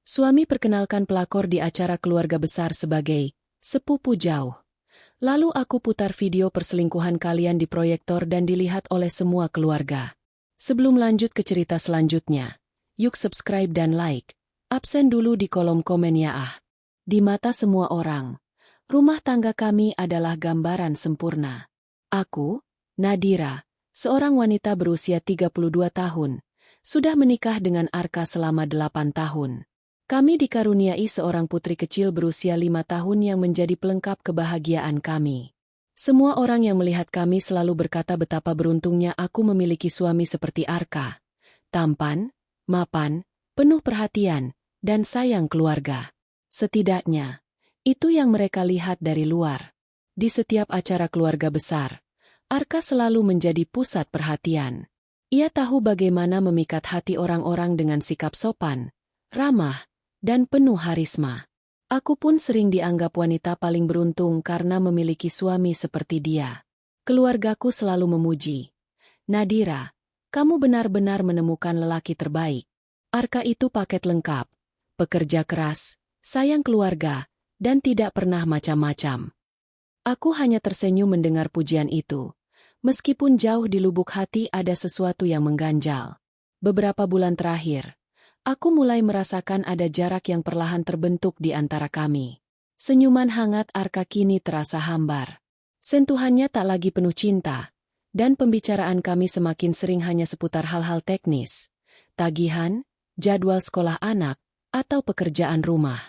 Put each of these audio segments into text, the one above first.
Suami perkenalkan pelakor di acara keluarga besar sebagai sepupu jauh. Lalu aku putar video perselingkuhan kalian di proyektor dan dilihat oleh semua keluarga. Sebelum lanjut ke cerita selanjutnya, yuk subscribe dan like. Absen dulu di kolom komen ya ah. Di mata semua orang, rumah tangga kami adalah gambaran sempurna. Aku, Nadira, seorang wanita berusia 32 tahun, sudah menikah dengan Arka selama 8 tahun. Kami dikaruniai seorang putri kecil berusia 5 tahun yang menjadi pelengkap kebahagiaan kami. Semua orang yang melihat kami selalu berkata betapa beruntungnya aku memiliki suami seperti Arka. Tampan, mapan, penuh perhatian, dan sayang keluarga. Setidaknya, itu yang mereka lihat dari luar. Di setiap acara keluarga besar, Arka selalu menjadi pusat perhatian. Ia tahu bagaimana memikat hati orang-orang dengan sikap sopan, ramah, dan penuh harisma. Aku pun sering dianggap wanita paling beruntung karena memiliki suami seperti dia. Keluargaku selalu memuji. Nadira, kamu benar-benar menemukan lelaki terbaik. Arka itu paket lengkap, pekerja keras, sayang keluarga, dan tidak pernah macam-macam. Aku hanya tersenyum mendengar pujian itu. Meskipun jauh di lubuk hati ada sesuatu yang mengganjal. Beberapa bulan terakhir, aku mulai merasakan ada jarak yang perlahan terbentuk di antara kami. Senyuman hangat Arka kini terasa hambar. Sentuhannya tak lagi penuh cinta, dan pembicaraan kami semakin sering hanya seputar hal-hal teknis, tagihan, jadwal sekolah anak, atau pekerjaan rumah.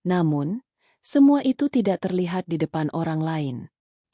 Namun, semua itu tidak terlihat di depan orang lain.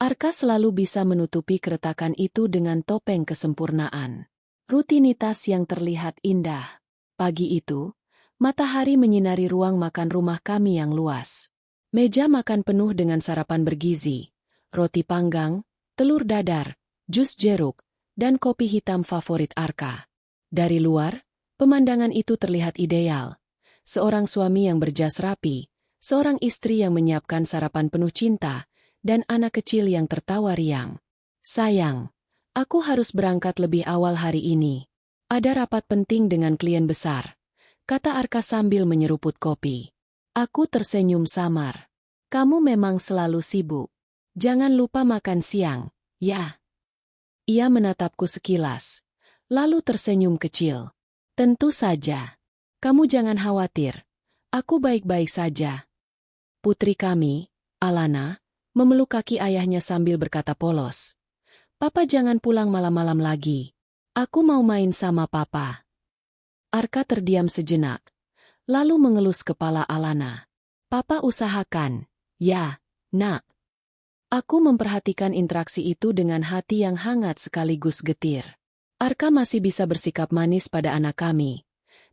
Arka selalu bisa menutupi keretakan itu dengan topeng kesempurnaan. Rutinitas yang terlihat indah. Pagi itu, matahari menyinari ruang makan rumah kami yang luas. Meja makan penuh dengan sarapan bergizi, roti panggang, telur dadar, jus jeruk, dan kopi hitam favorit Arka. Dari luar, pemandangan itu terlihat ideal. Seorang suami yang berjas rapi, seorang istri yang menyiapkan sarapan penuh cinta, dan anak kecil yang tertawa riang. Sayang, aku harus berangkat lebih awal hari ini. Ada rapat penting dengan klien besar, kata Arka sambil menyeruput kopi. Aku tersenyum samar. Kamu memang selalu sibuk. Jangan lupa makan siang, ya. Ia menatapku sekilas, lalu tersenyum kecil. Tentu saja. Kamu jangan khawatir. Aku baik-baik saja. Putri kami, Alana, memeluk kaki ayahnya sambil berkata polos. Papa jangan pulang malam-malam lagi. Aku mau main sama papa. Arka terdiam sejenak, lalu mengelus kepala Alana. Papa usahakan, ya, nak. Aku memperhatikan interaksi itu dengan hati yang hangat sekaligus getir. Arka masih bisa bersikap manis pada anak kami,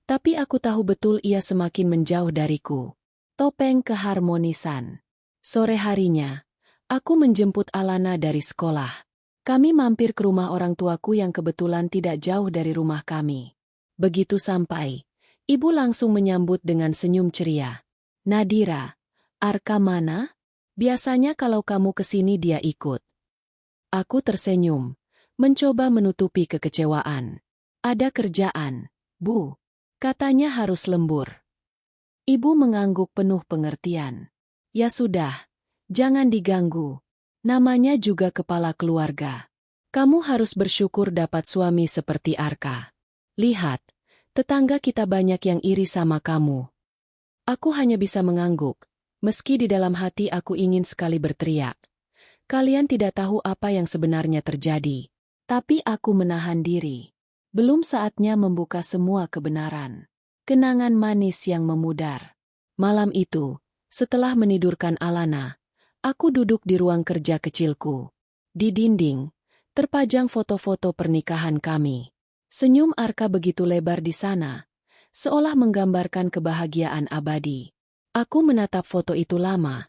tapi aku tahu betul ia semakin menjauh dariku. Topeng keharmonisan. Sore harinya, aku menjemput Alana dari sekolah. Kami mampir ke rumah orang tuaku yang kebetulan tidak jauh dari rumah kami. Begitu sampai, ibu langsung menyambut dengan senyum ceria. Nadira, Arka mana? Biasanya kalau kamu kesini dia ikut. Aku tersenyum, mencoba menutupi kekecewaan. Ada kerjaan, Bu. Katanya harus lembur. Ibu mengangguk penuh pengertian. Ya sudah. Jangan diganggu. Namanya juga kepala keluarga. Kamu harus bersyukur dapat suami seperti Arka. Lihat, tetangga kita banyak yang iri sama kamu. Aku hanya bisa mengangguk, meski di dalam hati aku ingin sekali berteriak. Kalian tidak tahu apa yang sebenarnya terjadi. Tapi aku menahan diri. Belum saatnya membuka semua kebenaran. Kenangan manis yang memudar. Malam itu, setelah menidurkan Alana, aku duduk di ruang kerja kecilku. Di dinding, terpajang foto-foto pernikahan kami. Senyum Arka begitu lebar di sana, seolah menggambarkan kebahagiaan abadi. Aku menatap foto itu lama,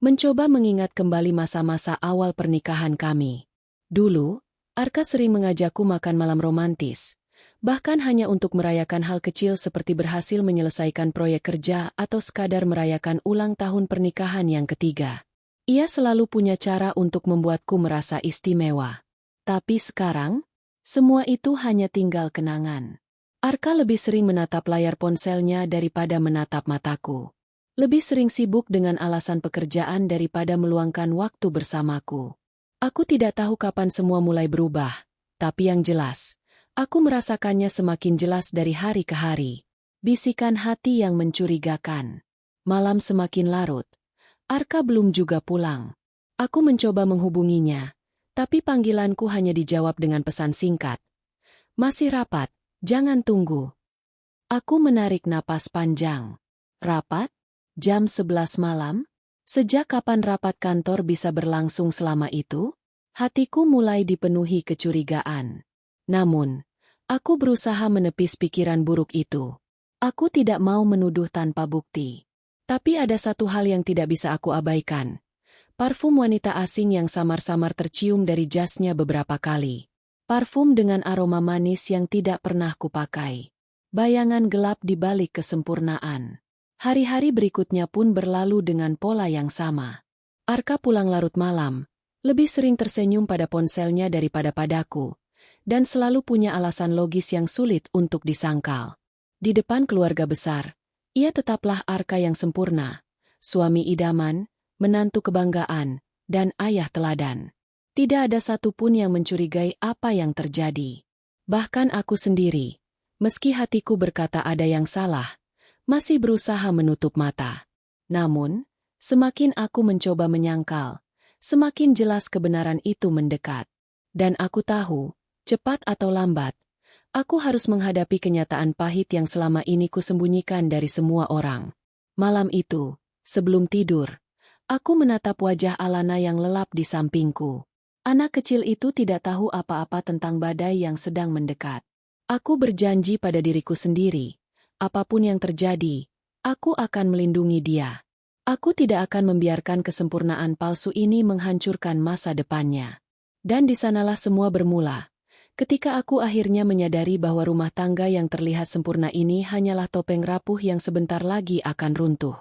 mencoba mengingat kembali masa-masa awal pernikahan kami. Dulu, Arka sering mengajakku makan malam romantis, bahkan hanya untuk merayakan hal kecil seperti berhasil menyelesaikan proyek kerja atau sekadar merayakan ulang tahun pernikahan yang ketiga. Ia selalu punya cara untuk membuatku merasa istimewa. Tapi sekarang, semua itu hanya tinggal kenangan. Arka lebih sering menatap layar ponselnya daripada menatap mataku. Lebih sering sibuk dengan alasan pekerjaan daripada meluangkan waktu bersamaku. Aku tidak tahu kapan semua mulai berubah, tapi yang jelas, aku merasakannya semakin jelas dari hari ke hari. Bisikan hati yang mencurigakan. Malam semakin larut. Arka belum juga pulang. Aku mencoba menghubunginya, tapi panggilanku hanya dijawab dengan pesan singkat. Masih rapat, jangan tunggu. Aku menarik napas panjang. Rapat? Jam 11 malam? Sejak kapan rapat kantor bisa berlangsung selama itu? Hatiku mulai dipenuhi kecurigaan. Namun, aku berusaha menepis pikiran buruk itu. Aku tidak mau menuduh tanpa bukti. Tapi ada satu hal yang tidak bisa aku abaikan. Parfum wanita asing yang samar-samar tercium dari jasnya beberapa kali. Parfum dengan aroma manis yang tidak pernah kupakai. Bayangan gelap di balik kesempurnaan. Hari-hari berikutnya pun berlalu dengan pola yang sama. Arka pulang larut malam, lebih sering tersenyum pada ponselnya daripada padaku, dan selalu punya alasan logis yang sulit untuk disangkal. Di depan keluarga besar, ia tetaplah Arka yang sempurna, suami idaman, menantu kebanggaan, dan ayah teladan. Tidak ada satupun yang mencurigai apa yang terjadi. Bahkan aku sendiri, meski hatiku berkata ada yang salah, masih berusaha menutup mata. Namun, semakin aku mencoba menyangkal, semakin jelas kebenaran itu mendekat. Dan aku tahu, cepat atau lambat, aku harus menghadapi kenyataan pahit yang selama ini kusembunyikan dari semua orang. Malam itu, sebelum tidur, aku menatap wajah Alana yang lelap di sampingku. Anak kecil itu tidak tahu apa-apa tentang badai yang sedang mendekat. Aku berjanji pada diriku sendiri, apapun yang terjadi, aku akan melindungi dia. Aku tidak akan membiarkan kesempurnaan palsu ini menghancurkan masa depannya. Dan di sanalah semua bermula, ketika aku akhirnya menyadari bahwa rumah tangga yang terlihat sempurna ini hanyalah topeng rapuh yang sebentar lagi akan runtuh.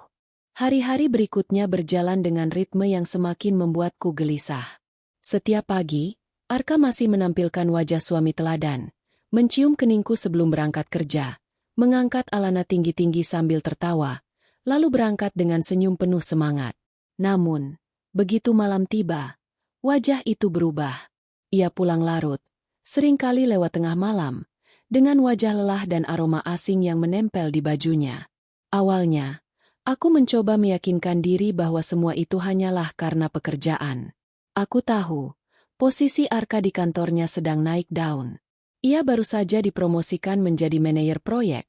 Hari-hari berikutnya berjalan dengan ritme yang semakin membuatku gelisah. Setiap pagi, Arka masih menampilkan wajah suami teladan, mencium keningku sebelum berangkat kerja, mengangkat Alana tinggi-tinggi sambil tertawa, lalu berangkat dengan senyum penuh semangat. Namun, begitu malam tiba, wajah itu berubah. Ia pulang larut, seringkali lewat tengah malam, dengan wajah lelah dan aroma asing yang menempel di bajunya. Awalnya, aku mencoba meyakinkan diri bahwa semua itu hanyalah karena pekerjaan. Aku tahu, posisi Arka di kantornya sedang naik daun. Ia baru saja dipromosikan menjadi manajer proyek,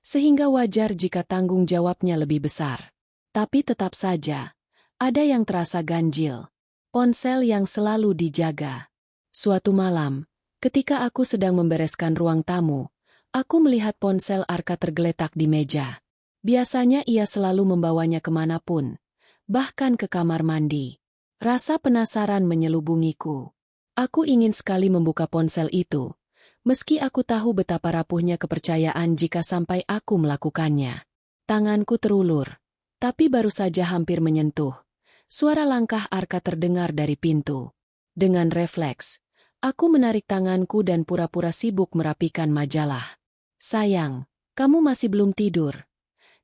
sehingga wajar jika tanggung jawabnya lebih besar. Tapi tetap saja, ada yang terasa ganjil. Ponsel yang selalu dijaga. Suatu malam, ketika aku sedang membereskan ruang tamu, aku melihat ponsel Arka tergeletak di meja. Biasanya ia selalu membawanya kemanapun, bahkan ke kamar mandi. Rasa penasaran menyelubungiku. Aku ingin sekali membuka ponsel itu, meski aku tahu betapa rapuhnya kepercayaan jika sampai aku melakukannya. Tanganku terulur, tapi baru saja hampir menyentuh. Suara langkah Arka terdengar dari pintu. Dengan refleks, aku menarik tanganku dan pura-pura sibuk merapikan majalah. "Sayang, kamu masih belum tidur?"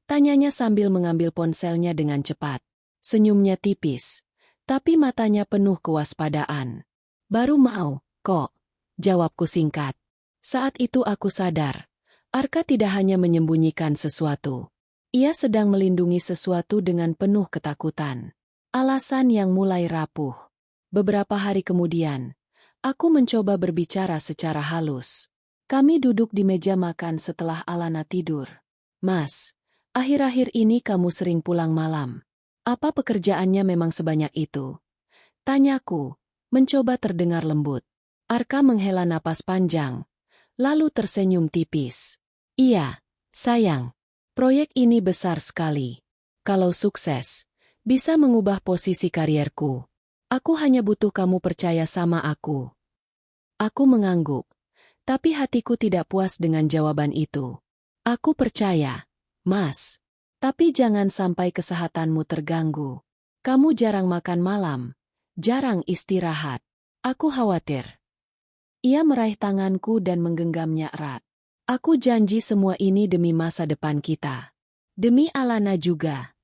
Tanyanya sambil mengambil ponselnya dengan cepat. Senyumnya tipis, tapi matanya penuh kewaspadaan. "Baru mau, kok," jawabku singkat. Saat itu aku sadar, Arka tidak hanya menyembunyikan sesuatu. Ia sedang melindungi sesuatu dengan penuh ketakutan. Alasan yang mulai rapuh. Beberapa hari kemudian, aku mencoba berbicara secara halus. Kami duduk di meja makan setelah Alana tidur. "Mas, akhir-akhir ini kamu sering pulang malam. Apa pekerjaannya memang sebanyak itu?" Tanyaku, mencoba terdengar lembut. Arka menghela napas panjang, lalu tersenyum tipis. "Iya, sayang. Proyek ini besar sekali. Kalau sukses, bisa mengubah posisi karierku. Aku hanya butuh kamu percaya sama aku." Aku mengangguk, tapi hatiku tidak puas dengan jawaban itu. "Aku percaya, Mas. Tapi jangan sampai kesehatanmu terganggu. Kamu jarang makan malam, jarang istirahat. Aku khawatir." Ia meraih tanganku dan menggenggamnya erat. Aku janji semua ini demi masa depan kita. Demi Alana juga.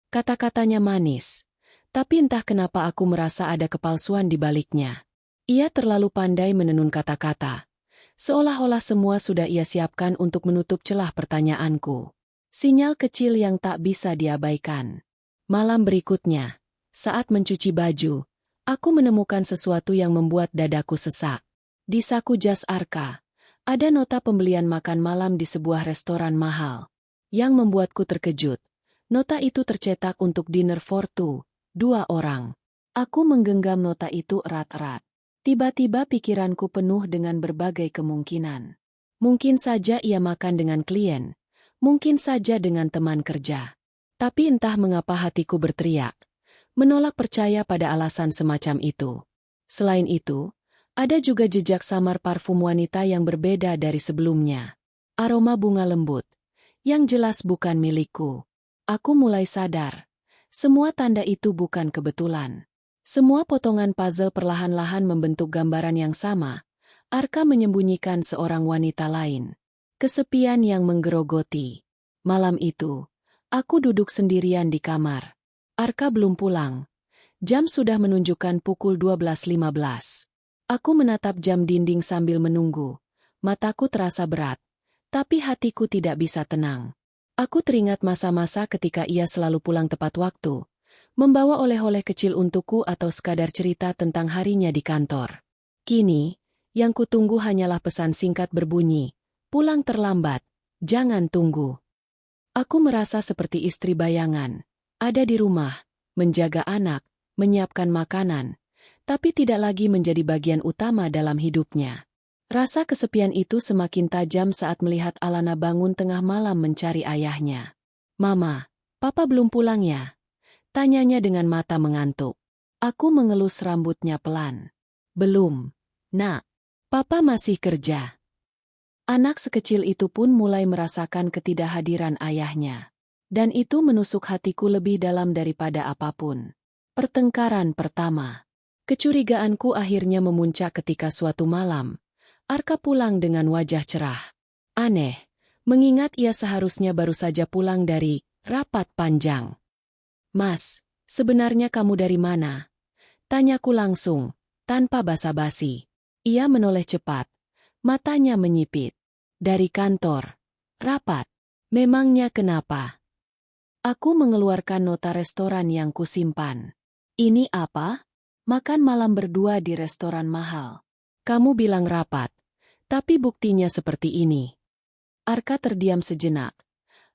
Kata-katanya manis. Tapi entah kenapa aku merasa ada kepalsuan di baliknya. Ia terlalu pandai menenun kata-kata. Seolah-olah semua sudah ia siapkan untuk menutup celah pertanyaanku. Sinyal kecil yang tak bisa diabaikan. Malam berikutnya, saat mencuci baju, aku menemukan sesuatu yang membuat dadaku sesak. Di saku jas Arka, ada nota pembelian makan malam di sebuah restoran mahal. Yang membuatku terkejut. Nota itu tercetak untuk dinner for two, 2 orang. Aku menggenggam nota itu erat-erat. Tiba-tiba pikiranku penuh dengan berbagai kemungkinan. Mungkin saja ia makan dengan klien. Mungkin saja dengan teman kerja. Tapi entah mengapa hatiku berteriak. Menolak percaya pada alasan semacam itu. Selain itu, ada juga jejak samar parfum wanita yang berbeda dari sebelumnya. Aroma bunga lembut. Yang jelas bukan milikku. Aku mulai sadar. Semua tanda itu bukan kebetulan. Semua potongan puzzle perlahan-lahan membentuk gambaran yang sama. Arka menyembunyikan seorang wanita lain. Kesepian yang menggerogoti. Malam itu, aku duduk sendirian di kamar. Arka belum pulang. Jam sudah menunjukkan pukul 12.15. Aku menatap jam dinding sambil menunggu. Mataku terasa berat. Tapi hatiku tidak bisa tenang. Aku teringat masa-masa ketika ia selalu pulang tepat waktu, membawa oleh-oleh kecil untukku atau sekadar cerita tentang harinya di kantor. Kini, yang kutunggu hanyalah pesan singkat berbunyi, pulang terlambat, jangan tunggu. Aku merasa seperti istri bayangan, ada di rumah, menjaga anak, menyiapkan makanan, tapi tidak lagi menjadi bagian utama dalam hidupnya. Rasa kesepian itu semakin tajam saat melihat Alana bangun tengah malam mencari ayahnya. "Mama, Papa belum pulang ya?" Tanyanya dengan mata mengantuk. Aku mengelus rambutnya pelan. "Belum, Nak. Papa masih kerja." Anak sekecil itu pun mulai merasakan ketidakhadiran ayahnya. Dan itu menusuk hatiku lebih dalam daripada apapun. Pertengkaran pertama. Kecurigaanku akhirnya memuncak ketika suatu malam, Arka pulang dengan wajah cerah. Aneh, mengingat ia seharusnya baru saja pulang dari rapat panjang. "Mas, sebenarnya kamu dari mana?" Tanyaku langsung, tanpa basa-basi. Ia menoleh cepat. Matanya menyipit. "Dari kantor. Rapat. Memangnya kenapa?" Aku mengeluarkan nota restoran yang kusimpan. "Ini apa?" "Makan malam berdua di restoran mahal. Kamu bilang rapat. Tapi buktinya seperti ini." Arka terdiam sejenak.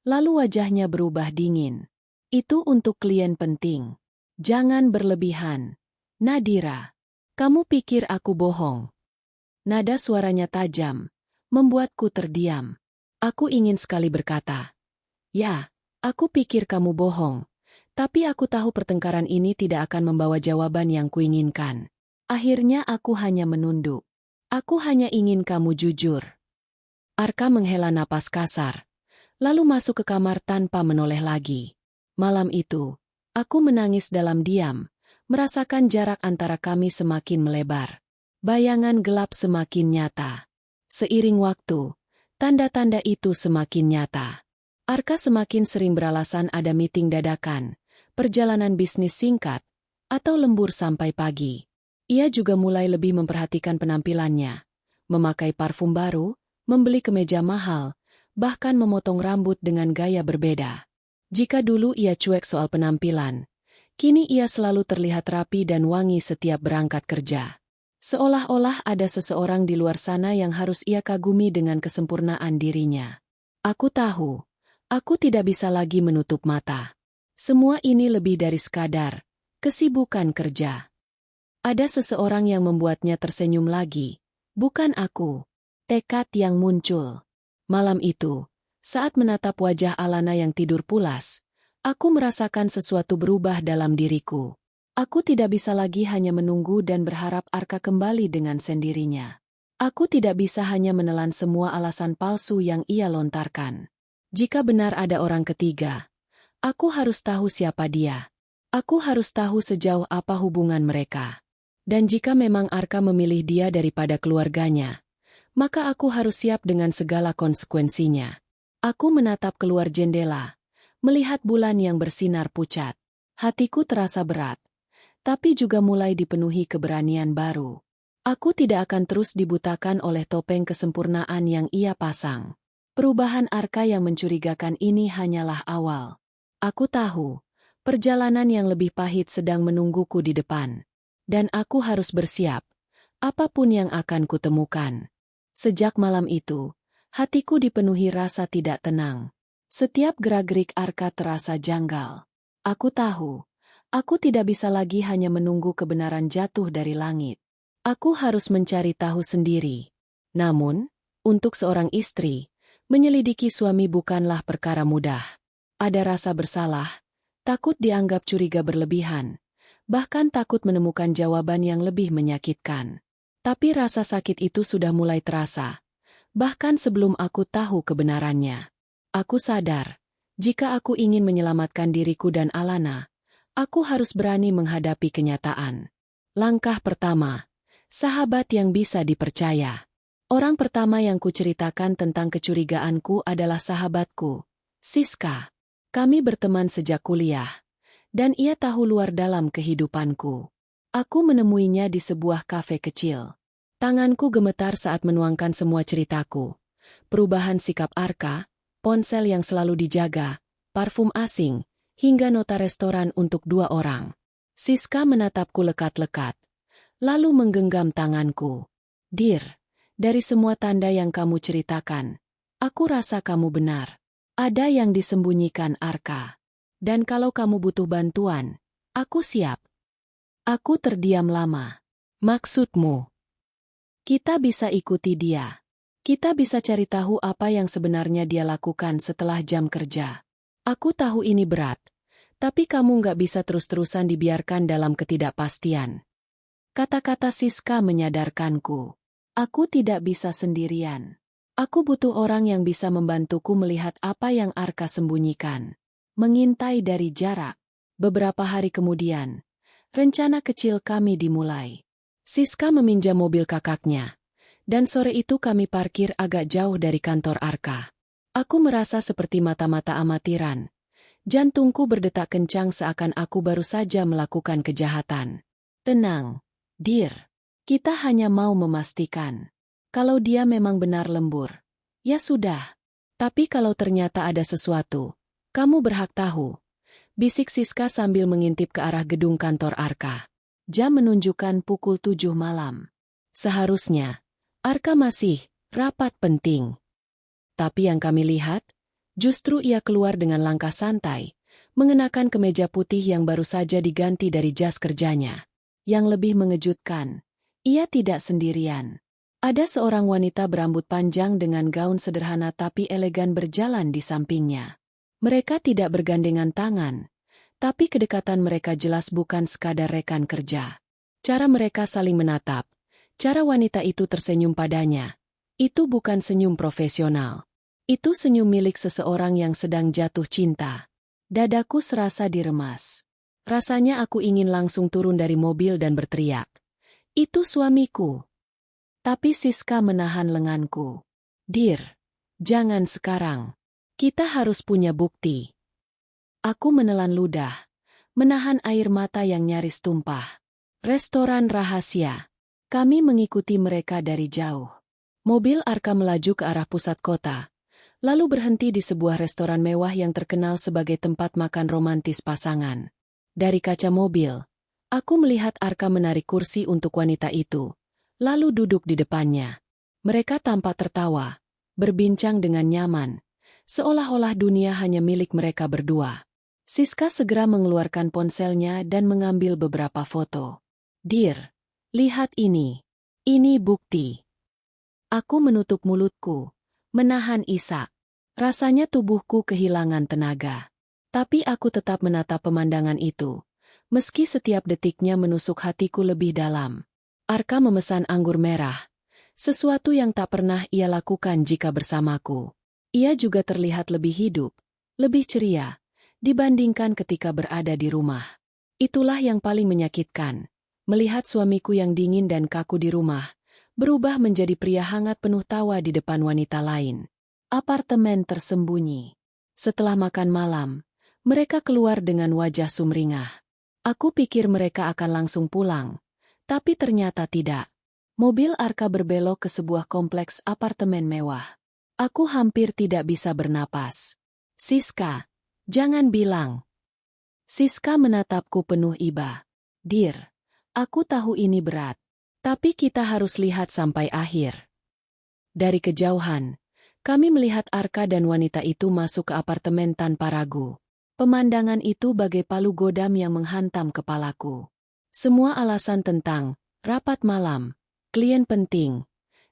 Lalu wajahnya berubah dingin. "Itu untuk klien penting. Jangan berlebihan. Nadira, kamu pikir aku bohong?" Nada suaranya tajam, membuatku terdiam. Aku ingin sekali berkata, "Ya, aku pikir kamu bohong." Tapi aku tahu pertengkaran ini tidak akan membawa jawaban yang kuinginkan. Akhirnya aku hanya menunduk. "Aku hanya ingin kamu jujur." Arka menghela napas kasar, lalu masuk ke kamar tanpa menoleh lagi. Malam itu, aku menangis dalam diam, merasakan jarak antara kami semakin melebar. Bayangan gelap semakin nyata. Seiring waktu, tanda-tanda itu semakin nyata. Arka semakin sering beralasan ada meeting dadakan, perjalanan bisnis singkat, atau lembur sampai pagi. Ia juga mulai lebih memperhatikan penampilannya, memakai parfum baru, membeli kemeja mahal, bahkan memotong rambut dengan gaya berbeda. Jika dulu ia cuek soal penampilan, kini ia selalu terlihat rapi dan wangi setiap berangkat kerja. Seolah-olah ada seseorang di luar sana yang harus ia kagumi dengan kesempurnaan dirinya. Aku tahu, aku tidak bisa lagi menutup mata. Semua ini lebih dari sekadar kesibukan kerja. Ada seseorang yang membuatnya tersenyum lagi, bukan aku. Tekad yang muncul. Malam itu, saat menatap wajah Alana yang tidur pulas, aku merasakan sesuatu berubah dalam diriku. Aku tidak bisa lagi hanya menunggu dan berharap Arka kembali dengan sendirinya. Aku tidak bisa hanya menelan semua alasan palsu yang ia lontarkan. Jika benar ada orang ketiga, aku harus tahu siapa dia. Aku harus tahu sejauh apa hubungan mereka. Dan jika memang Arka memilih dia daripada keluarganya, maka aku harus siap dengan segala konsekuensinya. Aku menatap keluar jendela, melihat bulan yang bersinar pucat. Hatiku terasa berat, tapi juga mulai dipenuhi keberanian baru. Aku tidak akan terus dibutakan oleh topeng kesempurnaan yang ia pasang. Perubahan Arka yang mencurigakan ini hanyalah awal. Aku tahu, perjalanan yang lebih pahit sedang menungguku di depan. Dan aku harus bersiap, apapun yang akan kutemukan. Sejak malam itu, hatiku dipenuhi rasa tidak tenang. Setiap gerak-gerik Arka terasa janggal. Aku tahu, aku tidak bisa lagi hanya menunggu kebenaran jatuh dari langit. Aku harus mencari tahu sendiri. Namun, untuk seorang istri, menyelidiki suami bukanlah perkara mudah. Ada rasa bersalah, takut dianggap curiga berlebihan, bahkan takut menemukan jawaban yang lebih menyakitkan. Tapi rasa sakit itu sudah mulai terasa, bahkan sebelum aku tahu kebenarannya. Aku sadar, jika aku ingin menyelamatkan diriku dan Alana, aku harus berani menghadapi kenyataan. Langkah pertama, sahabat yang bisa dipercaya. Orang pertama yang kuceritakan tentang kecurigaanku adalah sahabatku, Siska. Kami berteman sejak kuliah, dan ia tahu luar dalam kehidupanku. Aku menemuinya di sebuah kafe kecil. Tanganku gemetar saat menuangkan semua ceritaku. Perubahan sikap Arka, ponsel yang selalu dijaga, parfum asing, hingga nota restoran untuk 2 orang. Siska menatapku lekat-lekat, lalu menggenggam tanganku. "Dir, dari semua tanda yang kamu ceritakan, aku rasa kamu benar. Ada yang disembunyikan Arka. Dan kalau kamu butuh bantuan, aku siap." Aku terdiam lama. "Maksudmu?" "Kita bisa ikuti dia. Kita bisa cari tahu apa yang sebenarnya dia lakukan setelah jam kerja. Aku tahu ini berat, tapi kamu nggak bisa terus-terusan dibiarkan dalam ketidakpastian." Kata-kata Siska menyadarkanku. Aku tidak bisa sendirian. Aku butuh orang yang bisa membantuku melihat apa yang Arka sembunyikan. Mengintai dari jarak. Beberapa hari kemudian, rencana kecil kami dimulai. Siska meminjam mobil kakaknya, dan sore itu kami parkir agak jauh dari kantor Arka. Aku merasa seperti mata-mata amatiran. Jantungku berdetak kencang seakan aku baru saja melakukan kejahatan. "Tenang, Dir. Kita hanya mau memastikan. Kalau dia memang benar lembur, ya sudah. Tapi kalau ternyata ada sesuatu, kamu berhak tahu." Bisik Siska sambil mengintip ke arah gedung kantor Arka. Jam menunjukkan pukul 7 malam. Seharusnya, Arka masih rapat penting. Tapi yang kami lihat, justru ia keluar dengan langkah santai, mengenakan kemeja putih yang baru saja diganti dari jas kerjanya. Yang lebih mengejutkan, ia tidak sendirian. Ada seorang wanita berambut panjang dengan gaun sederhana tapi elegan berjalan di sampingnya. Mereka tidak bergandengan tangan, tapi kedekatan mereka jelas bukan sekadar rekan kerja. Cara mereka saling menatap, cara wanita itu tersenyum padanya, itu bukan senyum profesional. Itu senyum milik seseorang yang sedang jatuh cinta. Dadaku serasa diremas. Rasanya aku ingin langsung turun dari mobil dan berteriak, "Itu suamiku!" Tapi Siska menahan lenganku. "Dir, jangan sekarang. Kita harus punya bukti." Aku menelan ludah, menahan air mata yang nyaris tumpah. Restoran rahasia. Kami mengikuti mereka dari jauh. Mobil Arka melaju ke arah pusat kota, lalu berhenti di sebuah restoran mewah yang terkenal sebagai tempat makan romantis pasangan. Dari kaca mobil, aku melihat Arka menarik kursi untuk wanita itu, lalu duduk di depannya. Mereka tampak tertawa, berbincang dengan nyaman, seolah-olah dunia hanya milik mereka berdua. Siska segera mengeluarkan ponselnya dan mengambil beberapa foto. "Dir, lihat ini. Ini bukti." Aku menutup mulutku, menahan isak. Rasanya tubuhku kehilangan tenaga. Tapi aku tetap menatap pemandangan itu, meski setiap detiknya menusuk hatiku lebih dalam. Arka memesan anggur merah, sesuatu yang tak pernah ia lakukan jika bersamaku. Ia juga terlihat lebih hidup, lebih ceria, dibandingkan ketika berada di rumah. Itulah yang paling menyakitkan, melihat suamiku yang dingin dan kaku di rumah, berubah menjadi pria hangat penuh tawa di depan wanita lain. Apartemen tersembunyi. Setelah makan malam, mereka keluar dengan wajah sumringah. Aku pikir mereka akan langsung pulang, tapi ternyata tidak. Mobil Arka berbelok ke sebuah kompleks apartemen mewah. Aku hampir tidak bisa bernapas. Siska, jangan bilang. Siska menatapku penuh iba. Dir, aku tahu ini berat, tapi kita harus lihat sampai akhir. Dari kejauhan, kami melihat Arka dan wanita itu masuk ke apartemen tanpa ragu. Pemandangan itu bagai palu godam yang menghantam kepalaku. Semua alasan tentang rapat malam, klien penting,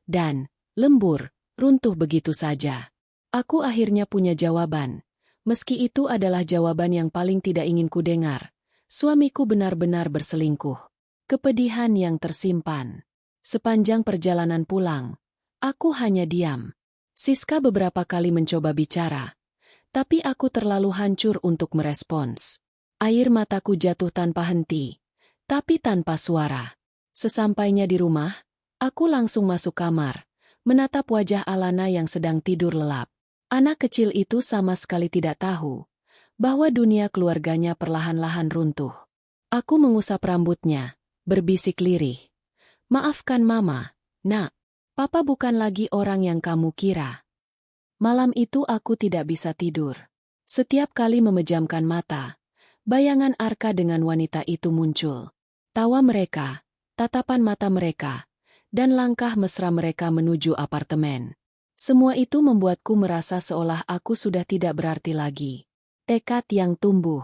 dan lembur, runtuh begitu saja. Aku akhirnya punya jawaban. Meski itu adalah jawaban yang paling tidak ingin kudengar. Suamiku benar-benar berselingkuh. Kepedihan yang tersimpan. Sepanjang perjalanan pulang, aku hanya diam. Siska beberapa kali mencoba bicara, tapi aku terlalu hancur untuk merespons. Air mataku jatuh tanpa henti, tapi tanpa suara. Sesampainya di rumah, aku langsung masuk kamar, menatap wajah Alana yang sedang tidur lelap. Anak kecil itu sama sekali tidak tahu bahwa dunia keluarganya perlahan-lahan runtuh. Aku mengusap rambutnya, berbisik lirih. Maafkan Mama, Nak. Papa bukan lagi orang yang kamu kira. Malam itu aku tidak bisa tidur. Setiap kali memejamkan mata, bayangan Arka dengan wanita itu muncul. Tawa mereka, tatapan mata mereka, dan langkah mesra mereka menuju apartemen. Semua itu membuatku merasa seolah aku sudah tidak berarti lagi. Tekad yang tumbuh.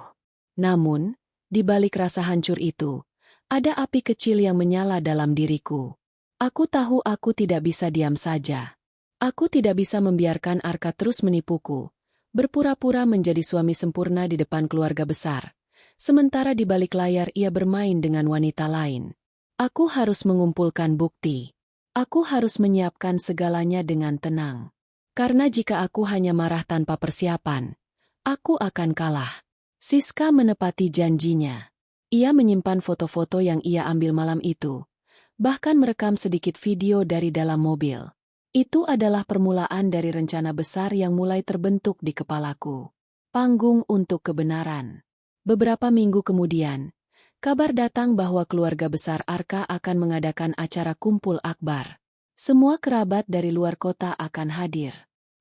Namun, di balik rasa hancur itu, ada api kecil yang menyala dalam diriku. Aku tahu aku tidak bisa diam saja. Aku tidak bisa membiarkan Arka terus menipuku, berpura-pura menjadi suami sempurna di depan keluarga besar. Sementara di balik layar ia bermain dengan wanita lain. Aku harus mengumpulkan bukti. Aku harus menyiapkan segalanya dengan tenang. Karena jika aku hanya marah tanpa persiapan, aku akan kalah. Siska menepati janjinya. Ia menyimpan foto-foto yang ia ambil malam itu, bahkan merekam sedikit video dari dalam mobil. Itu adalah permulaan dari rencana besar yang mulai terbentuk di kepalaku. Panggung untuk kebenaran. Beberapa minggu kemudian, kabar datang bahwa keluarga besar Arka akan mengadakan acara kumpul akbar. Semua kerabat dari luar kota akan hadir.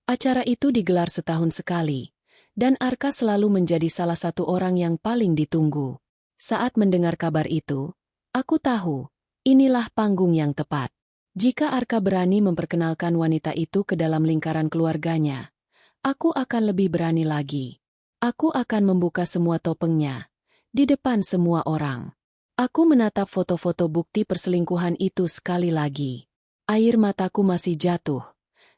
Acara itu digelar setahun sekali, dan Arka selalu menjadi salah satu orang yang paling ditunggu. Saat mendengar kabar itu, aku tahu, inilah panggung yang tepat. Jika Arka berani memperkenalkan wanita itu ke dalam lingkaran keluarganya, aku akan lebih berani lagi. Aku akan membuka semua topengnya di depan semua orang. Aku menatap foto-foto bukti perselingkuhan itu sekali lagi. Air mataku masih jatuh,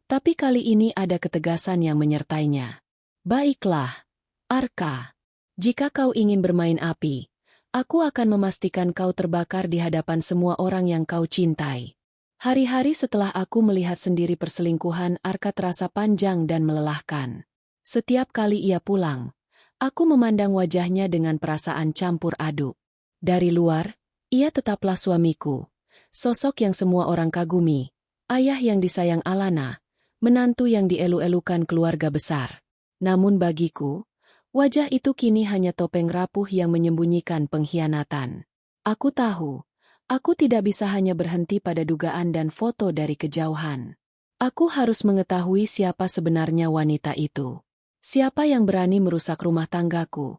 tapi kali ini ada ketegasan yang menyertainya. Baiklah, Arka. Jika kau ingin bermain api, aku akan memastikan kau terbakar di hadapan semua orang yang kau cintai. Hari-hari setelah aku melihat sendiri perselingkuhan Arka terasa panjang dan melelahkan. Setiap kali ia pulang, aku memandang wajahnya dengan perasaan campur aduk. Dari luar, ia tetaplah suamiku. Sosok yang semua orang kagumi. Ayah yang disayang Alana. Menantu yang dielu-elukan keluarga besar. Namun bagiku, wajah itu kini hanya topeng rapuh yang menyembunyikan pengkhianatan. Aku tahu, aku tidak bisa hanya berhenti pada dugaan dan foto dari kejauhan. Aku harus mengetahui siapa sebenarnya wanita itu. Siapa yang berani merusak rumah tanggaku?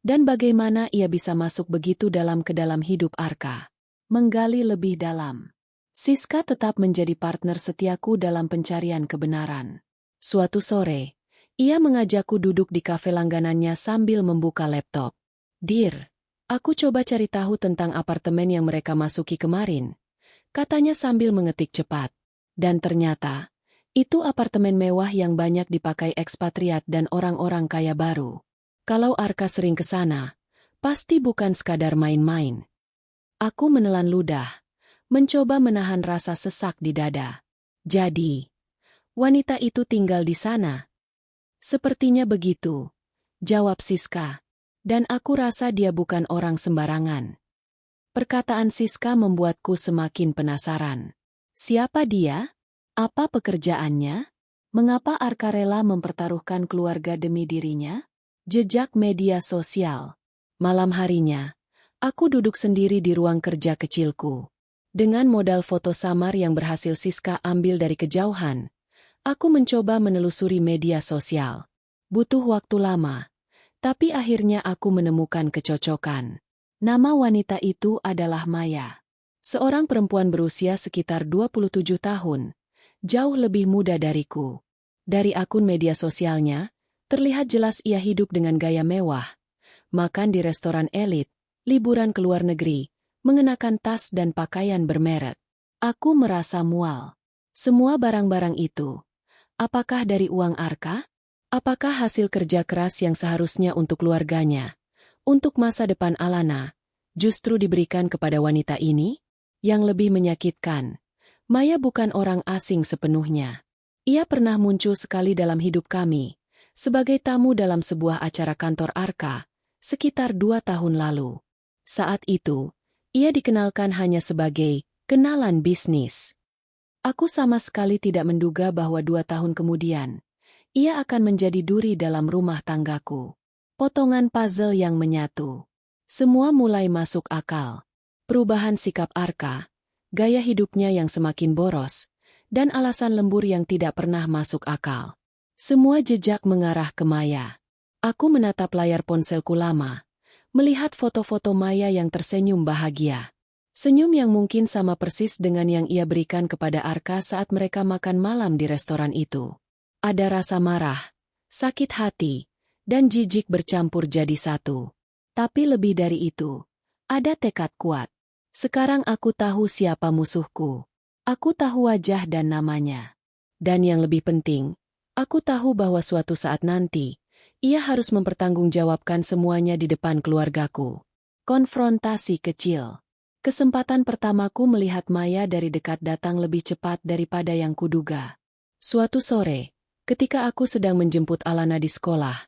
Dan bagaimana ia bisa masuk begitu dalam ke dalam hidup Arka? Menggali lebih dalam. Siska tetap menjadi partner setiaku dalam pencarian kebenaran. Suatu sore, ia mengajakku duduk di kafe langganannya sambil membuka laptop. Dir, aku coba cari tahu tentang apartemen yang mereka masuki kemarin, katanya sambil mengetik cepat. Dan ternyata, itu apartemen mewah yang banyak dipakai ekspatriat dan orang-orang kaya baru. Kalau Arka sering ke sana, pasti bukan sekadar main-main. Aku menelan ludah, mencoba menahan rasa sesak di dada. Jadi, wanita itu tinggal di sana? Sepertinya begitu, jawab Siska. Dan aku rasa dia bukan orang sembarangan. Perkataan Siska membuatku semakin penasaran. Siapa dia? Apa pekerjaannya? Mengapa Arka rela mempertaruhkan keluarga demi dirinya? Jejak media sosial. Malam harinya, aku duduk sendiri di ruang kerja kecilku. Dengan modal foto samar yang berhasil Siska ambil dari kejauhan, aku mencoba menelusuri media sosial. Butuh waktu lama, tapi akhirnya aku menemukan kecocokan. Nama wanita itu adalah Maya. Seorang perempuan berusia sekitar 27 tahun, jauh lebih muda dariku. Dari akun media sosialnya, terlihat jelas ia hidup dengan gaya mewah, makan di restoran elit, liburan ke luar negeri, mengenakan tas dan pakaian bermerek. Aku merasa mual. Semua barang-barang itu, apakah dari uang Arka? Apakah hasil kerja keras yang seharusnya untuk keluarganya, untuk masa depan Alana, justru diberikan kepada wanita ini? Yang lebih menyakitkan, Maya bukan orang asing sepenuhnya. Ia pernah muncul sekali dalam hidup kami, sebagai tamu dalam sebuah acara kantor Arka, sekitar 2 tahun lalu. Saat itu, ia dikenalkan hanya sebagai kenalan bisnis. Aku sama sekali tidak menduga bahwa 2 tahun kemudian, ia akan menjadi duri dalam rumah tanggaku. Potongan puzzle yang menyatu. Semua mulai masuk akal. Perubahan sikap Arka, gaya hidupnya yang semakin boros, dan alasan lembur yang tidak pernah masuk akal. Semua jejak mengarah ke Maya. Aku menatap layar ponselku lama, melihat foto-foto Maya yang tersenyum bahagia. Senyum yang mungkin sama persis dengan yang ia berikan kepada Arka saat mereka makan malam di restoran itu. Ada rasa marah, sakit hati, dan jijik bercampur jadi satu. Tapi lebih dari itu, ada tekad kuat. Sekarang aku tahu siapa musuhku. Aku tahu wajah dan namanya. Dan yang lebih penting, aku tahu bahwa suatu saat nanti, ia harus mempertanggungjawabkan semuanya di depan keluargaku. Konfrontasi kecil. Kesempatan pertamaku melihat Maya dari dekat datang lebih cepat daripada yang kuduga. Suatu sore, ketika aku sedang menjemput Alana di sekolah,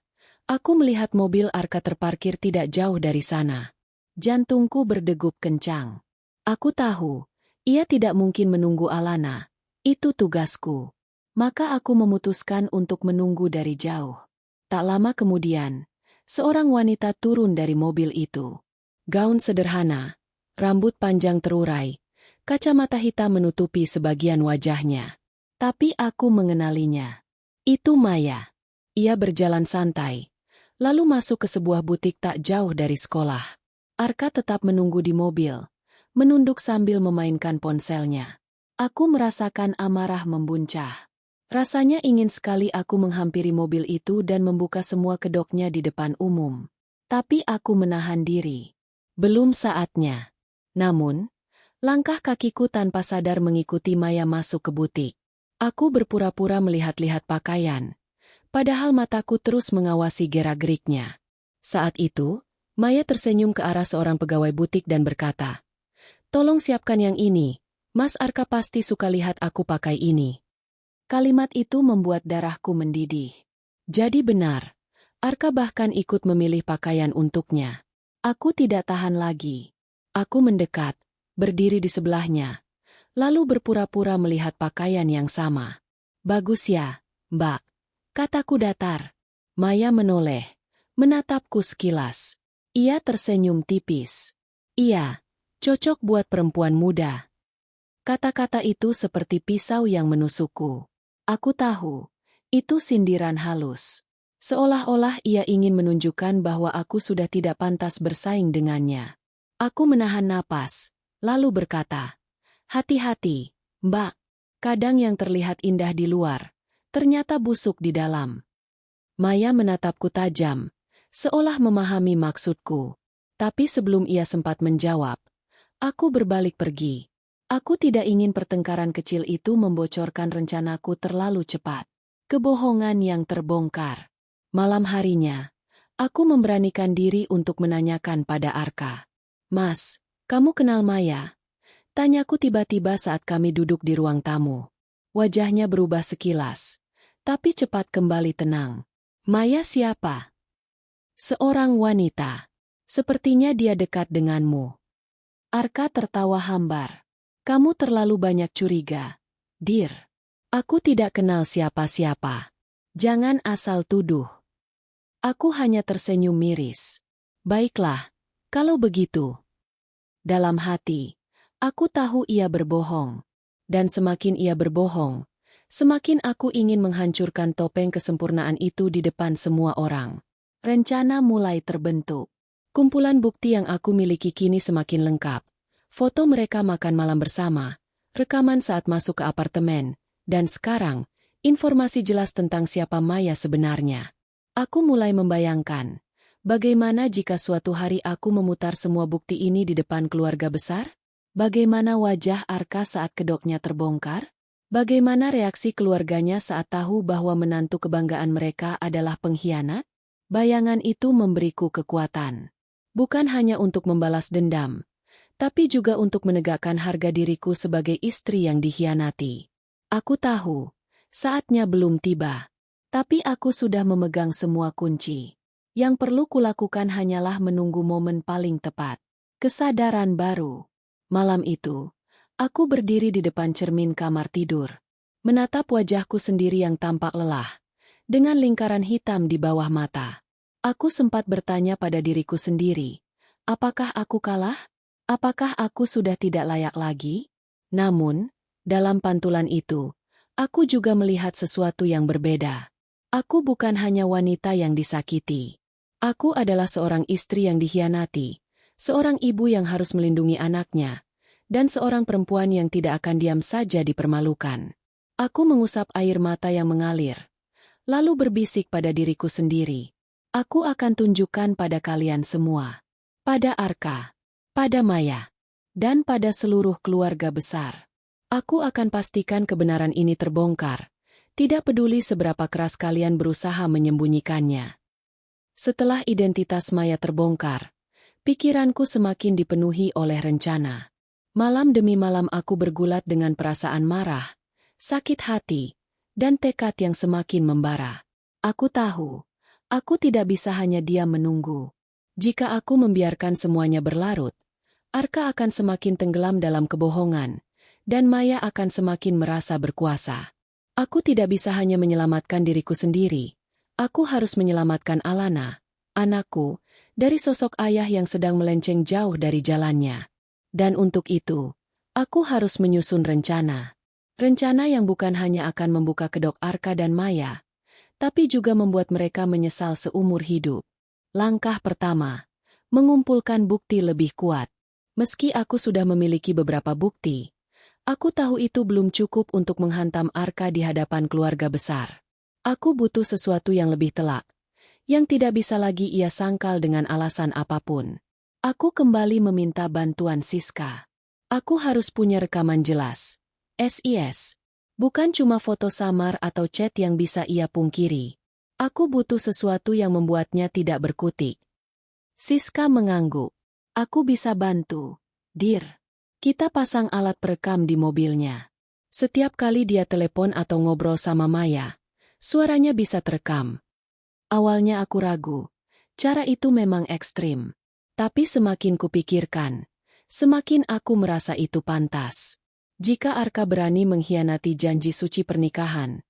aku melihat mobil Arka terparkir tidak jauh dari sana. Jantungku berdegup kencang. Aku tahu, ia tidak mungkin menunggu Alana. Itu tugasku. Maka aku memutuskan untuk menunggu dari jauh. Tak lama kemudian, seorang wanita turun dari mobil itu. Gaun sederhana, rambut panjang terurai, kacamata hitam menutupi sebagian wajahnya. Tapi aku mengenalinya. Itu Maya. Ia berjalan santai, lalu masuk ke sebuah butik tak jauh dari sekolah. Arka tetap menunggu di mobil, menunduk sambil memainkan ponselnya. Aku merasakan amarah membuncah. Rasanya ingin sekali aku menghampiri mobil itu dan membuka semua kedoknya di depan umum. Tapi aku menahan diri. Belum saatnya. Namun, langkah kakiku tanpa sadar mengikuti Maya masuk ke butik. Aku berpura-pura melihat-lihat pakaian, padahal mataku terus mengawasi gerak-geriknya. Saat itu, Maya tersenyum ke arah seorang pegawai butik dan berkata, "Tolong siapkan yang ini, Mas Arka pasti suka lihat aku pakai ini." Kalimat itu membuat darahku mendidih. Jadi benar, Arka bahkan ikut memilih pakaian untuknya. Aku tidak tahan lagi. Aku mendekat, berdiri di sebelahnya, lalu berpura-pura melihat pakaian yang sama. "Bagus ya, Mbak," kataku datar. Maya menoleh, menatapku sekilas. Ia tersenyum tipis. "Iya, cocok buat perempuan muda." Kata-kata itu seperti pisau yang menusukku. Aku tahu, itu sindiran halus. Seolah-olah ia ingin menunjukkan bahwa aku sudah tidak pantas bersaing dengannya. Aku menahan napas, lalu berkata, "Hati-hati, Mbak. Kadang yang terlihat indah di luar, ternyata busuk di dalam." Maya menatapku tajam, seolah memahami maksudku. Tapi sebelum ia sempat menjawab, aku berbalik pergi. Aku tidak ingin pertengkaran kecil itu membocorkan rencanaku terlalu cepat. Kebohongan yang terbongkar. Malam harinya, aku memberanikan diri untuk menanyakan pada Arka. "Mas, kamu kenal Maya?" Tanyaku tiba-tiba saat kami duduk di ruang tamu. Wajahnya berubah sekilas, tapi cepat kembali tenang. "Maya siapa?" "Seorang wanita. Sepertinya dia dekat denganmu." Arka tertawa hambar. Kamu terlalu banyak curiga. Dir. Aku tidak kenal siapa-siapa. Jangan asal tuduh. Aku hanya tersenyum miris. Baiklah, kalau begitu. Dalam hati, aku tahu ia berbohong. Dan semakin ia berbohong, semakin aku ingin menghancurkan topeng kesempurnaan itu di depan semua orang. Rencana mulai terbentuk. Kumpulan bukti yang aku miliki kini semakin lengkap. Foto mereka makan malam bersama, rekaman saat masuk ke apartemen, dan sekarang, informasi jelas tentang siapa Maya sebenarnya. Aku mulai membayangkan, bagaimana jika suatu hari aku memutar semua bukti ini di depan keluarga besar? Bagaimana wajah Arka saat kedoknya terbongkar? Bagaimana reaksi keluarganya saat tahu bahwa menantu kebanggaan mereka adalah pengkhianat? Bayangan itu memberiku kekuatan. Bukan hanya untuk membalas dendam, tapi juga untuk menegakkan harga diriku sebagai istri yang dikhianati. Aku tahu, saatnya belum tiba. Tapi aku sudah memegang semua kunci. Yang perlu kulakukan hanyalah menunggu momen paling tepat. Kesadaran baru. Malam itu, aku berdiri di depan cermin kamar tidur, menatap wajahku sendiri yang tampak lelah, dengan lingkaran hitam di bawah mata. Aku sempat bertanya pada diriku sendiri, apakah aku kalah? Apakah aku sudah tidak layak lagi? Namun, dalam pantulan itu, aku juga melihat sesuatu yang berbeda. Aku bukan hanya wanita yang disakiti. Aku adalah seorang istri yang dikhianati, seorang ibu yang harus melindungi anaknya, dan seorang perempuan yang tidak akan diam saja dipermalukan. Aku mengusap air mata yang mengalir, lalu berbisik pada diriku sendiri. Aku akan tunjukkan pada kalian semua, pada Arka, pada Maya, dan pada seluruh keluarga besar. Aku akan pastikan kebenaran ini terbongkar, tidak peduli seberapa keras kalian berusaha menyembunyikannya. Setelah identitas Maya terbongkar, pikiranku semakin dipenuhi oleh rencana. Malam demi malam aku bergulat dengan perasaan marah, sakit hati, dan tekad yang semakin membara. Aku tahu, aku tidak bisa hanya diam menunggu. Jika aku membiarkan semuanya berlarut, Arka akan semakin tenggelam dalam kebohongan, dan Maya akan semakin merasa berkuasa. Aku tidak bisa hanya menyelamatkan diriku sendiri. Aku harus menyelamatkan Alana, anakku, dari sosok ayah yang sedang melenceng jauh dari jalannya. Dan untuk itu, aku harus menyusun rencana. Rencana yang bukan hanya akan membuka kedok Arka dan Maya, tapi juga membuat mereka menyesal seumur hidup. Langkah pertama, mengumpulkan bukti lebih kuat. Meski aku sudah memiliki beberapa bukti, aku tahu itu belum cukup untuk menghantam Arka di hadapan keluarga besar. Aku butuh sesuatu yang lebih telak, yang tidak bisa lagi ia sangkal dengan alasan apapun. Aku kembali meminta bantuan Siska. Aku harus punya rekaman jelas. SIS. Bukan cuma foto samar atau chat yang bisa ia pungkiri. Aku butuh sesuatu yang membuatnya tidak berkutik. Siska mengangguk. Aku bisa bantu. Dir. Kita pasang alat perekam di mobilnya. Setiap kali dia telepon atau ngobrol sama Maya, suaranya bisa terekam. Awalnya aku ragu. Cara itu memang ekstrim. Tapi semakin kupikirkan, semakin aku merasa itu pantas. Jika Arka berani mengkhianati janji suci pernikahan,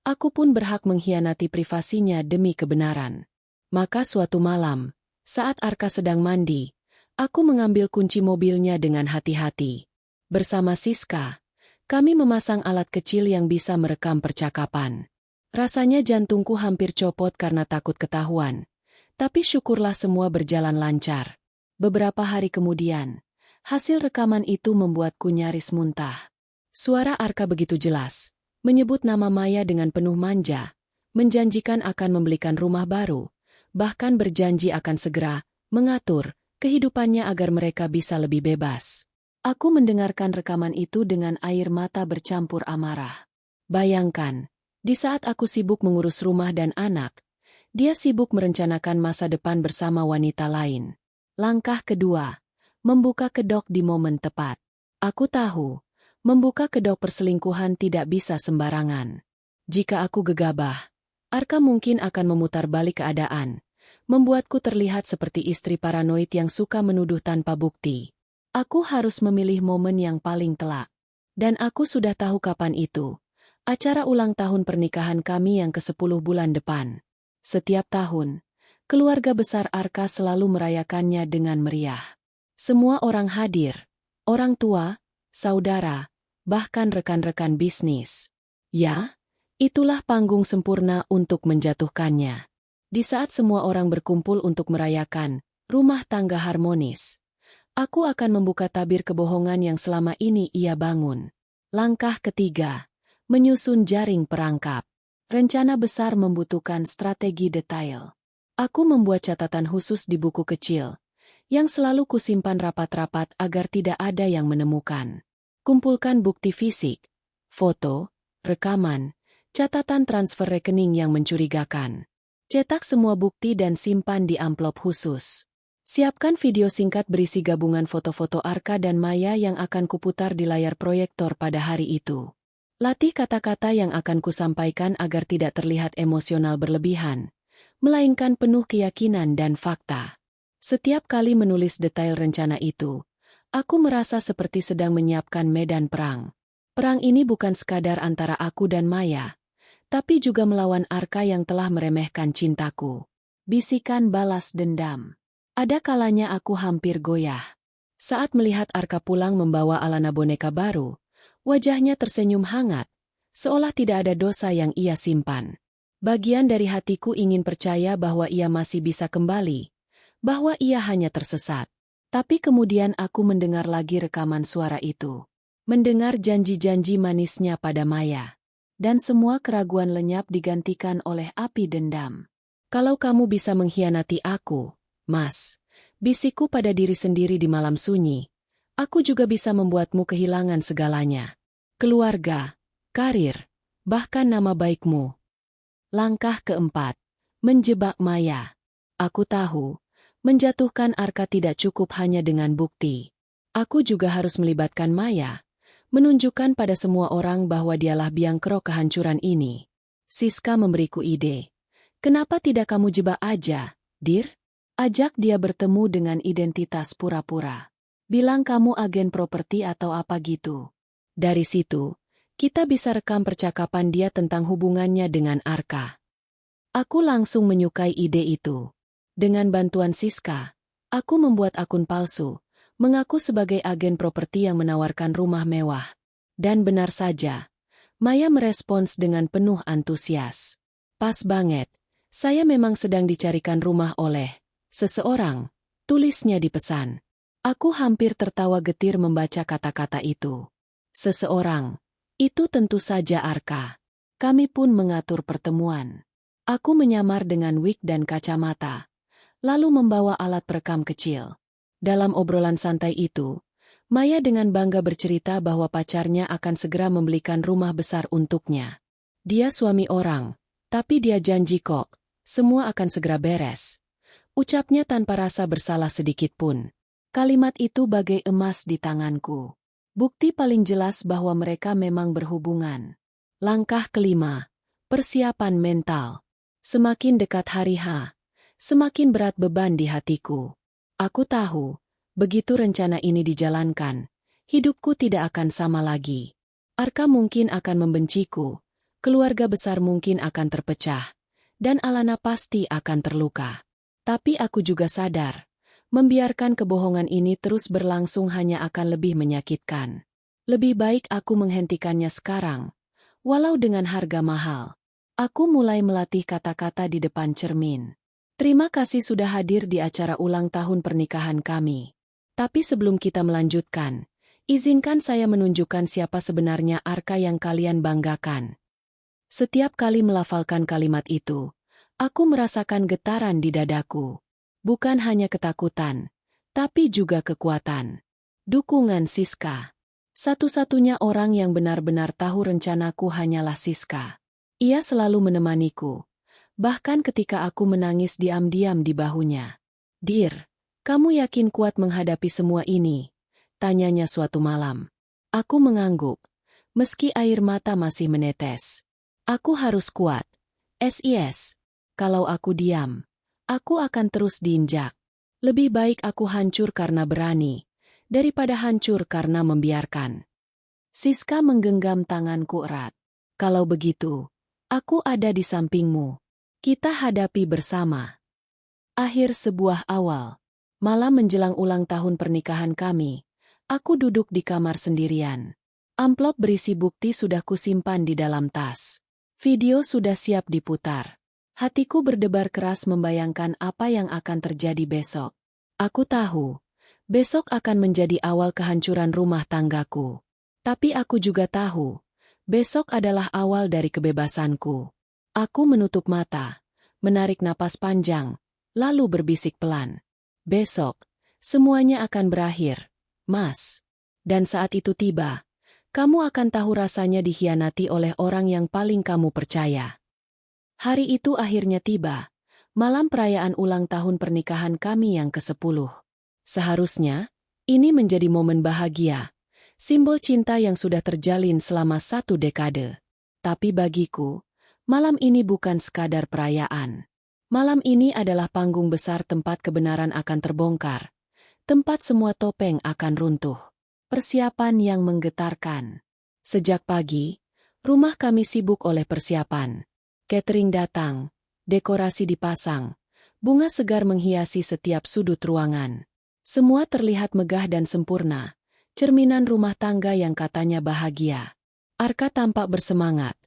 aku pun berhak mengkhianati privasinya demi kebenaran. Maka suatu malam, saat Arka sedang mandi, aku mengambil kunci mobilnya dengan hati-hati. Bersama Siska, kami memasang alat kecil yang bisa merekam percakapan. Rasanya jantungku hampir copot karena takut ketahuan. Tapi syukurlah semua berjalan lancar. Beberapa hari kemudian, hasil rekaman itu membuatku nyaris muntah. Suara Arka begitu jelas, menyebut nama Maya dengan penuh manja, menjanjikan akan membelikan rumah baru, bahkan berjanji akan segera mengatur kehidupannya agar mereka bisa lebih bebas. Aku mendengarkan rekaman itu dengan air mata bercampur amarah. Bayangkan, di saat aku sibuk mengurus rumah dan anak, dia sibuk merencanakan masa depan bersama wanita lain. Langkah kedua, membuka kedok di momen tepat. Aku tahu, membuka kedok perselingkuhan tidak bisa sembarangan. Jika aku gegabah, Arka mungkin akan memutar balik keadaan, membuatku terlihat seperti istri paranoid yang suka menuduh tanpa bukti. Aku harus memilih momen yang paling telak. Dan aku sudah tahu kapan itu. Acara ulang tahun pernikahan kami yang ke-10 bulan depan. Setiap tahun, keluarga besar Arka selalu merayakannya dengan meriah. Semua orang hadir, orang tua, saudara, bahkan rekan-rekan bisnis. Ya, itulah panggung sempurna untuk menjatuhkannya. Di saat semua orang berkumpul untuk merayakan rumah tangga harmonis, aku akan membuka tabir kebohongan yang selama ini ia bangun. Langkah ketiga, menyusun jaring perangkap. Rencana besar membutuhkan strategi detail. Aku membuat catatan khusus di buku kecil, yang selalu kusimpan rapat-rapat agar tidak ada yang menemukan. Kumpulkan bukti fisik, foto, rekaman, catatan transfer rekening yang mencurigakan. Cetak semua bukti dan simpan di amplop khusus. Siapkan video singkat berisi gabungan foto-foto Arka dan Maya yang akan kuputar di layar proyektor pada hari itu. Latih kata-kata yang akan kusampaikan agar tidak terlihat emosional berlebihan, melainkan penuh keyakinan dan fakta. Setiap kali menulis detail rencana itu, aku merasa seperti sedang menyiapkan medan perang. Perang ini bukan sekadar antara aku dan Maya, tapi juga melawan Arka yang telah meremehkan cintaku. Bisikan balas dendam. Ada kalanya aku hampir goyah. Saat melihat Arka pulang membawa Alana boneka baru, wajahnya tersenyum hangat, seolah tidak ada dosa yang ia simpan. Bagian dari hatiku ingin percaya bahwa ia masih bisa kembali, bahwa ia hanya tersesat. Tapi kemudian aku mendengar lagi rekaman suara itu. Mendengar janji-janji manisnya pada Maya. Dan semua keraguan lenyap digantikan oleh api dendam. Kalau kamu bisa mengkhianati aku, Mas, bisikku pada diri sendiri di malam sunyi, aku juga bisa membuatmu kehilangan segalanya. Keluarga, karir, bahkan nama baikmu. Langkah keempat, menjebak Maya. Aku tahu, menjatuhkan Arka tidak cukup hanya dengan bukti. Aku juga harus melibatkan Maya, menunjukkan pada semua orang bahwa dialah biang kerok kehancuran ini. Siska memberiku ide. Kenapa tidak kamu jebak aja, Dir? Ajak dia bertemu dengan identitas pura-pura. Bilang kamu agen properti atau apa gitu. Dari situ, kita bisa rekam percakapan dia tentang hubungannya dengan Arka. Aku langsung menyukai ide itu. Dengan bantuan Siska, aku membuat akun palsu, mengaku sebagai agen properti yang menawarkan rumah mewah. Dan benar saja, Maya merespons dengan penuh antusias. Pas banget, saya memang sedang dicarikan rumah oleh seseorang, tulisnya di pesan. Aku hampir tertawa getir membaca kata-kata itu. Seseorang, itu tentu saja Arka. Kami pun mengatur pertemuan. Aku menyamar dengan wig dan kacamata, lalu membawa alat perekam kecil. Dalam obrolan santai itu, Maya dengan bangga bercerita bahwa pacarnya akan segera membelikan rumah besar untuknya. Dia suami orang, tapi dia janji kok, semua akan segera beres. Ucapnya tanpa rasa bersalah sedikit pun. Kalimat itu bagai emas di tanganku. Bukti paling jelas bahwa mereka memang berhubungan. Langkah kelima, persiapan mental. Semakin dekat hari H, semakin berat beban di hatiku. Aku tahu, begitu rencana ini dijalankan, hidupku tidak akan sama lagi. Arka mungkin akan membenciku, keluarga besar mungkin akan terpecah, dan Alana pasti akan terluka. Tapi aku juga sadar, membiarkan kebohongan ini terus berlangsung hanya akan lebih menyakitkan. Lebih baik aku menghentikannya sekarang, walau dengan harga mahal. Aku mulai melatih kata-kata di depan cermin. Terima kasih sudah hadir di acara ulang tahun pernikahan kami. Tapi sebelum kita melanjutkan, izinkan saya menunjukkan siapa sebenarnya Arka yang kalian banggakan. Setiap kali melafalkan kalimat itu, aku merasakan getaran di dadaku. Bukan hanya ketakutan, tapi juga kekuatan. Dukungan Siska. Satu-satunya orang yang benar-benar tahu rencanaku hanyalah Siska. Ia selalu menemaniku, bahkan ketika aku menangis diam-diam di bahunya. "Dir, kamu yakin kuat menghadapi semua ini?" tanyanya suatu malam. Aku mengangguk, meski air mata masih menetes. Aku harus kuat. SIS. Kalau aku diam, aku akan terus diinjak. Lebih baik aku hancur karena berani, daripada hancur karena membiarkan. Siska menggenggam tanganku erat. Kalau begitu, aku ada di sampingmu. Kita hadapi bersama. Akhir sebuah awal. Malam menjelang ulang tahun pernikahan kami, aku duduk di kamar sendirian. Amplop berisi bukti sudah kusimpan di dalam tas. Video sudah siap diputar. Hatiku berdebar keras membayangkan apa yang akan terjadi besok. Aku tahu, besok akan menjadi awal kehancuran rumah tanggaku. Tapi aku juga tahu, besok adalah awal dari kebebasanku. Aku menutup mata, menarik napas panjang, lalu berbisik pelan. Besok, semuanya akan berakhir, Mas. Dan saat itu tiba, kamu akan tahu rasanya dikhianati oleh orang yang paling kamu percaya. Hari itu akhirnya tiba, malam perayaan ulang tahun pernikahan kami yang ke-10. Seharusnya, ini menjadi momen bahagia, simbol cinta yang sudah terjalin selama 1 dekade. Tapi bagiku, malam ini bukan sekadar perayaan. Malam ini adalah panggung besar tempat kebenaran akan terbongkar. Tempat semua topeng akan runtuh. Persiapan yang menggetarkan. Sejak pagi, rumah kami sibuk oleh persiapan. Catering datang, dekorasi dipasang, bunga segar menghiasi setiap sudut ruangan. Semua terlihat megah dan sempurna, cerminan rumah tangga yang katanya bahagia. Arka tampak bersemangat,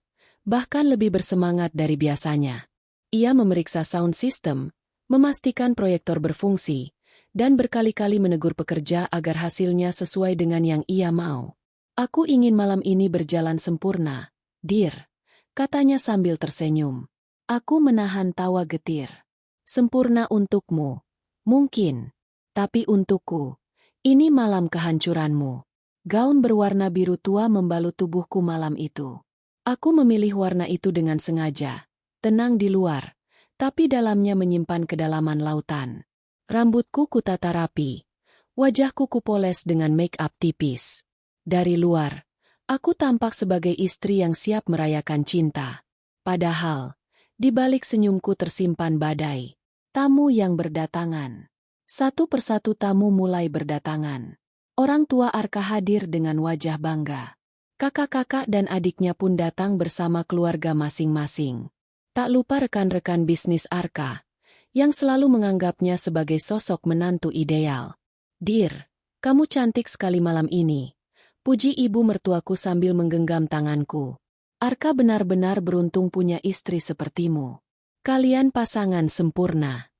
bahkan lebih bersemangat dari biasanya. Ia memeriksa sound system, memastikan proyektor berfungsi, dan berkali-kali menegur pekerja agar hasilnya sesuai dengan yang ia mau. Aku ingin malam ini berjalan sempurna, Dir, katanya sambil tersenyum. Aku menahan tawa getir. Sempurna untukmu, mungkin. Tapi untukku, ini malam kehancuranmu. Gaun berwarna biru tua membalut tubuhku malam itu. Aku memilih warna itu dengan sengaja. Tenang di luar, tapi dalamnya menyimpan kedalaman lautan. Rambutku kutata rapi, wajahku kupoles dengan make-up tipis. Dari luar, aku tampak sebagai istri yang siap merayakan cinta. Padahal, di balik senyumku tersimpan badai. Tamu yang berdatangan. Satu persatu tamu mulai berdatangan. Orang tua Arka hadir dengan wajah bangga. Kakak-kakak dan adiknya pun datang bersama keluarga masing-masing. Tak lupa rekan-rekan bisnis Arka, yang selalu menganggapnya sebagai sosok menantu ideal. Dir, kamu cantik sekali malam ini. Puji ibu mertuaku sambil menggenggam tanganku. Arka benar-benar beruntung punya istri sepertimu. Kalian pasangan sempurna.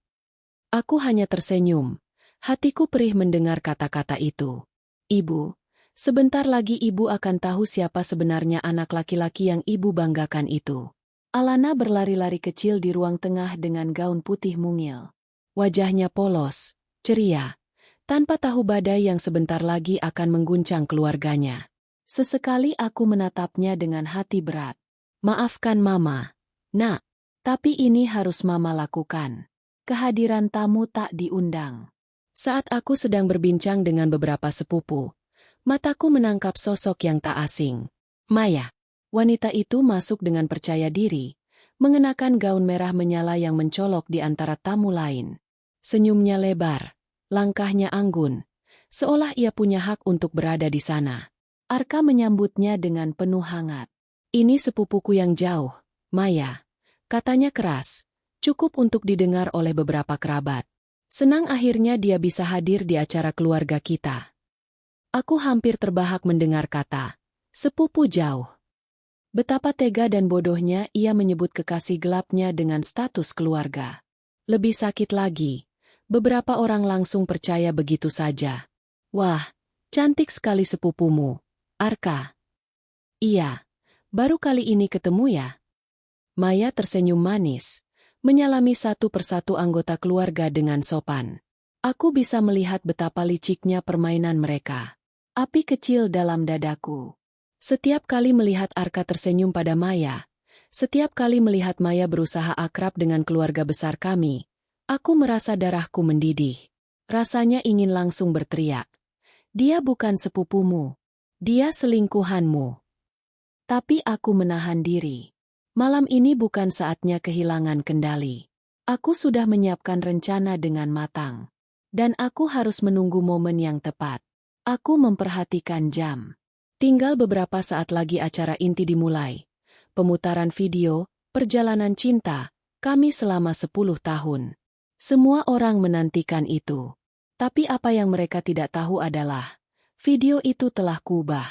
Aku hanya tersenyum. Hatiku perih mendengar kata-kata itu. Ibu, sebentar lagi ibu akan tahu siapa sebenarnya anak laki-laki yang ibu banggakan itu. Alana berlari-lari kecil di ruang tengah dengan gaun putih mungil. Wajahnya polos, ceria, tanpa tahu badai yang sebentar lagi akan mengguncang keluarganya. Sesekali aku menatapnya dengan hati berat. Maafkan Mama, Nak, tapi ini harus Mama lakukan. Kehadiran tamu tak diundang. Saat aku sedang berbincang dengan beberapa sepupu, mataku menangkap sosok yang tak asing. Maya. Wanita itu masuk dengan percaya diri, mengenakan gaun merah menyala yang mencolok di antara tamu lain. Senyumnya lebar, langkahnya anggun, seolah ia punya hak untuk berada di sana. Arka menyambutnya dengan penuh hangat. Ini sepupuku yang jauh, Maya, katanya keras, cukup untuk didengar oleh beberapa kerabat. Senang akhirnya dia bisa hadir di acara keluarga kita. Aku hampir terbahak mendengar kata, sepupu jauh. Betapa tega dan bodohnya ia menyebut kekasih gelapnya dengan status keluarga. Lebih sakit lagi, beberapa orang langsung percaya begitu saja. Wah, cantik sekali sepupumu, Arka. Iya, baru kali ini ketemu ya. Maya tersenyum manis, menyalami satu persatu anggota keluarga dengan sopan. Aku bisa melihat betapa liciknya permainan mereka. Api kecil dalam dadaku. Setiap kali melihat Arka tersenyum pada Maya, setiap kali melihat Maya berusaha akrab dengan keluarga besar kami, aku merasa darahku mendidih. Rasanya ingin langsung berteriak. Dia bukan sepupumu. Dia selingkuhanmu. Tapi aku menahan diri. Malam ini bukan saatnya kehilangan kendali. Aku sudah menyiapkan rencana dengan matang. Dan aku harus menunggu momen yang tepat. Aku memperhatikan jam. Tinggal beberapa saat lagi acara inti dimulai. Pemutaran video, perjalanan cinta, kami selama 10 tahun. Semua orang menantikan itu. Tapi apa yang mereka tidak tahu adalah, video itu telah kuubah.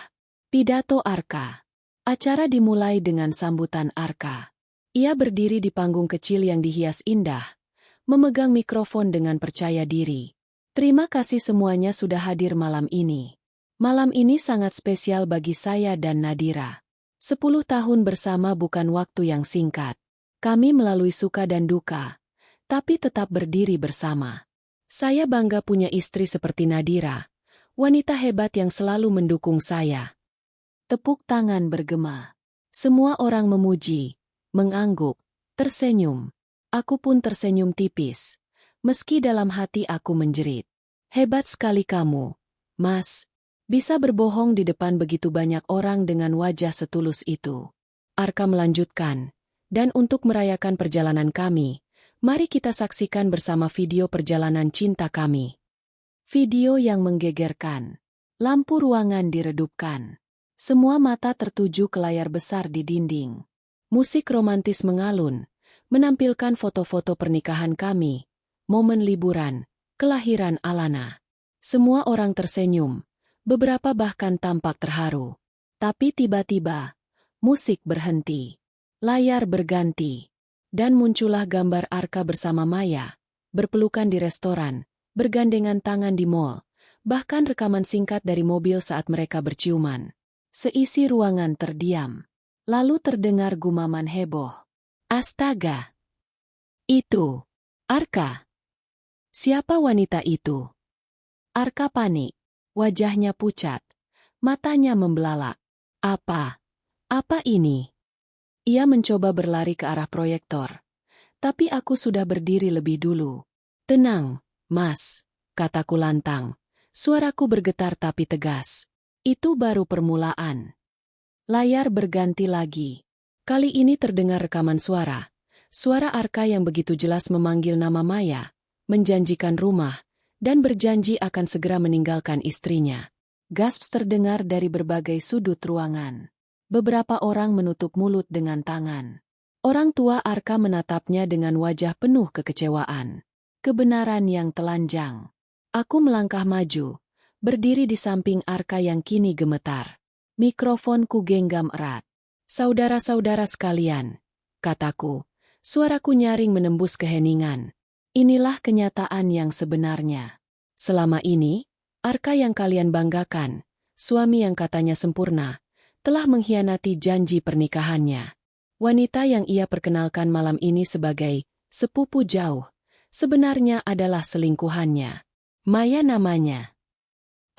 Pidato Arka. Acara dimulai dengan sambutan Arka. Ia berdiri di panggung kecil yang dihias indah, memegang mikrofon dengan percaya diri. Terima kasih semuanya sudah hadir malam ini. Malam ini sangat spesial bagi saya dan Nadira. 10 tahun bersama bukan waktu yang singkat. Kami melalui suka dan duka, tapi tetap berdiri bersama. Saya bangga punya istri seperti Nadira, wanita hebat yang selalu mendukung saya. Tepuk tangan bergema. Semua orang memuji, mengangguk, tersenyum. Aku pun tersenyum tipis. Meski dalam hati aku menjerit. Hebat sekali kamu, Mas. Bisa berbohong di depan begitu banyak orang dengan wajah setulus itu. Arka melanjutkan. Dan untuk merayakan perjalanan kami, mari kita saksikan bersama video perjalanan cinta kami. Video yang menggegerkan. Lampu ruangan diredupkan. Semua mata tertuju ke layar besar di dinding. Musik romantis mengalun, menampilkan foto-foto pernikahan kami, momen liburan, kelahiran Alana. Semua orang tersenyum, beberapa bahkan tampak terharu. Tapi tiba-tiba, musik berhenti. Layar berganti. Dan muncullah gambar Arka bersama Maya, berpelukan di restoran, bergandengan tangan di mall, bahkan rekaman singkat dari mobil saat mereka berciuman. Seisi ruangan terdiam. Lalu terdengar gumaman heboh. Astaga! Itu Arka! Siapa wanita itu? Arka panik. Wajahnya pucat. Matanya membelalak. Apa? Apa ini? Ia mencoba berlari ke arah proyektor. Tapi aku sudah berdiri lebih dulu. Tenang, Mas, kataku lantang. Suaraku bergetar tapi tegas. Itu baru permulaan. Layar berganti lagi. Kali ini terdengar rekaman suara. Suara Arka yang begitu jelas memanggil nama Maya, menjanjikan rumah, dan berjanji akan segera meninggalkan istrinya. Gasps terdengar dari berbagai sudut ruangan. Beberapa orang menutup mulut dengan tangan. Orang tua Arka menatapnya dengan wajah penuh kekecewaan. Kebenaran yang telanjang. Aku melangkah maju, berdiri di samping Arka yang kini gemetar. Mikrofonku genggam erat. Saudara-saudara sekalian, kataku, suaraku nyaring menembus keheningan. Inilah kenyataan yang sebenarnya. Selama ini, Arka yang kalian banggakan, suami yang katanya sempurna, telah mengkhianati janji pernikahannya. Wanita yang ia perkenalkan malam ini sebagai sepupu jauh, sebenarnya adalah selingkuhannya. Maya namanya.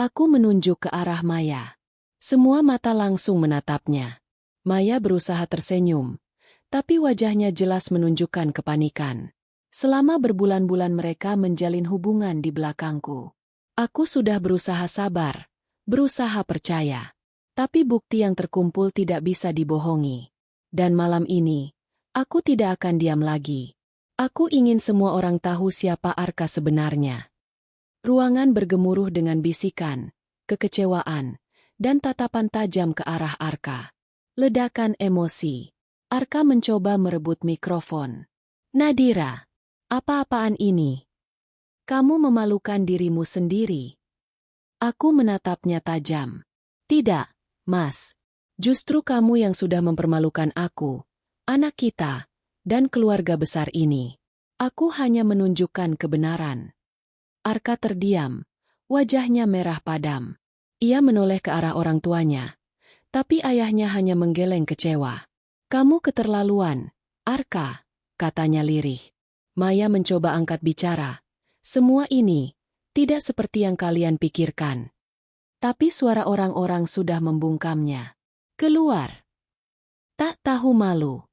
Aku menunjuk ke arah Maya. Semua mata langsung menatapnya. Maya berusaha tersenyum, tapi wajahnya jelas menunjukkan kepanikan. Selama berbulan-bulan mereka menjalin hubungan di belakangku. Aku sudah berusaha sabar, berusaha percaya. Tapi bukti yang terkumpul tidak bisa dibohongi. Dan malam ini, aku tidak akan diam lagi. Aku ingin semua orang tahu siapa Arka sebenarnya. Ruangan bergemuruh dengan bisikan, kekecewaan, dan tatapan tajam ke arah Arka. Ledakan emosi. Arka mencoba merebut mikrofon. Nadira, apa-apaan ini? Kamu memalukan dirimu sendiri. Aku menatapnya tajam. Tidak, Mas. Justru kamu yang sudah mempermalukan aku, anak kita, dan keluarga besar ini. Aku hanya menunjukkan kebenaran. Arka terdiam, wajahnya merah padam. Ia menoleh ke arah orang tuanya, tapi ayahnya hanya menggeleng kecewa. Kamu keterlaluan, Arka, katanya lirih. Maya mencoba angkat bicara. Semua ini tidak seperti yang kalian pikirkan. Tapi suara orang-orang sudah membungkamnya. Keluar. Tak tahu malu.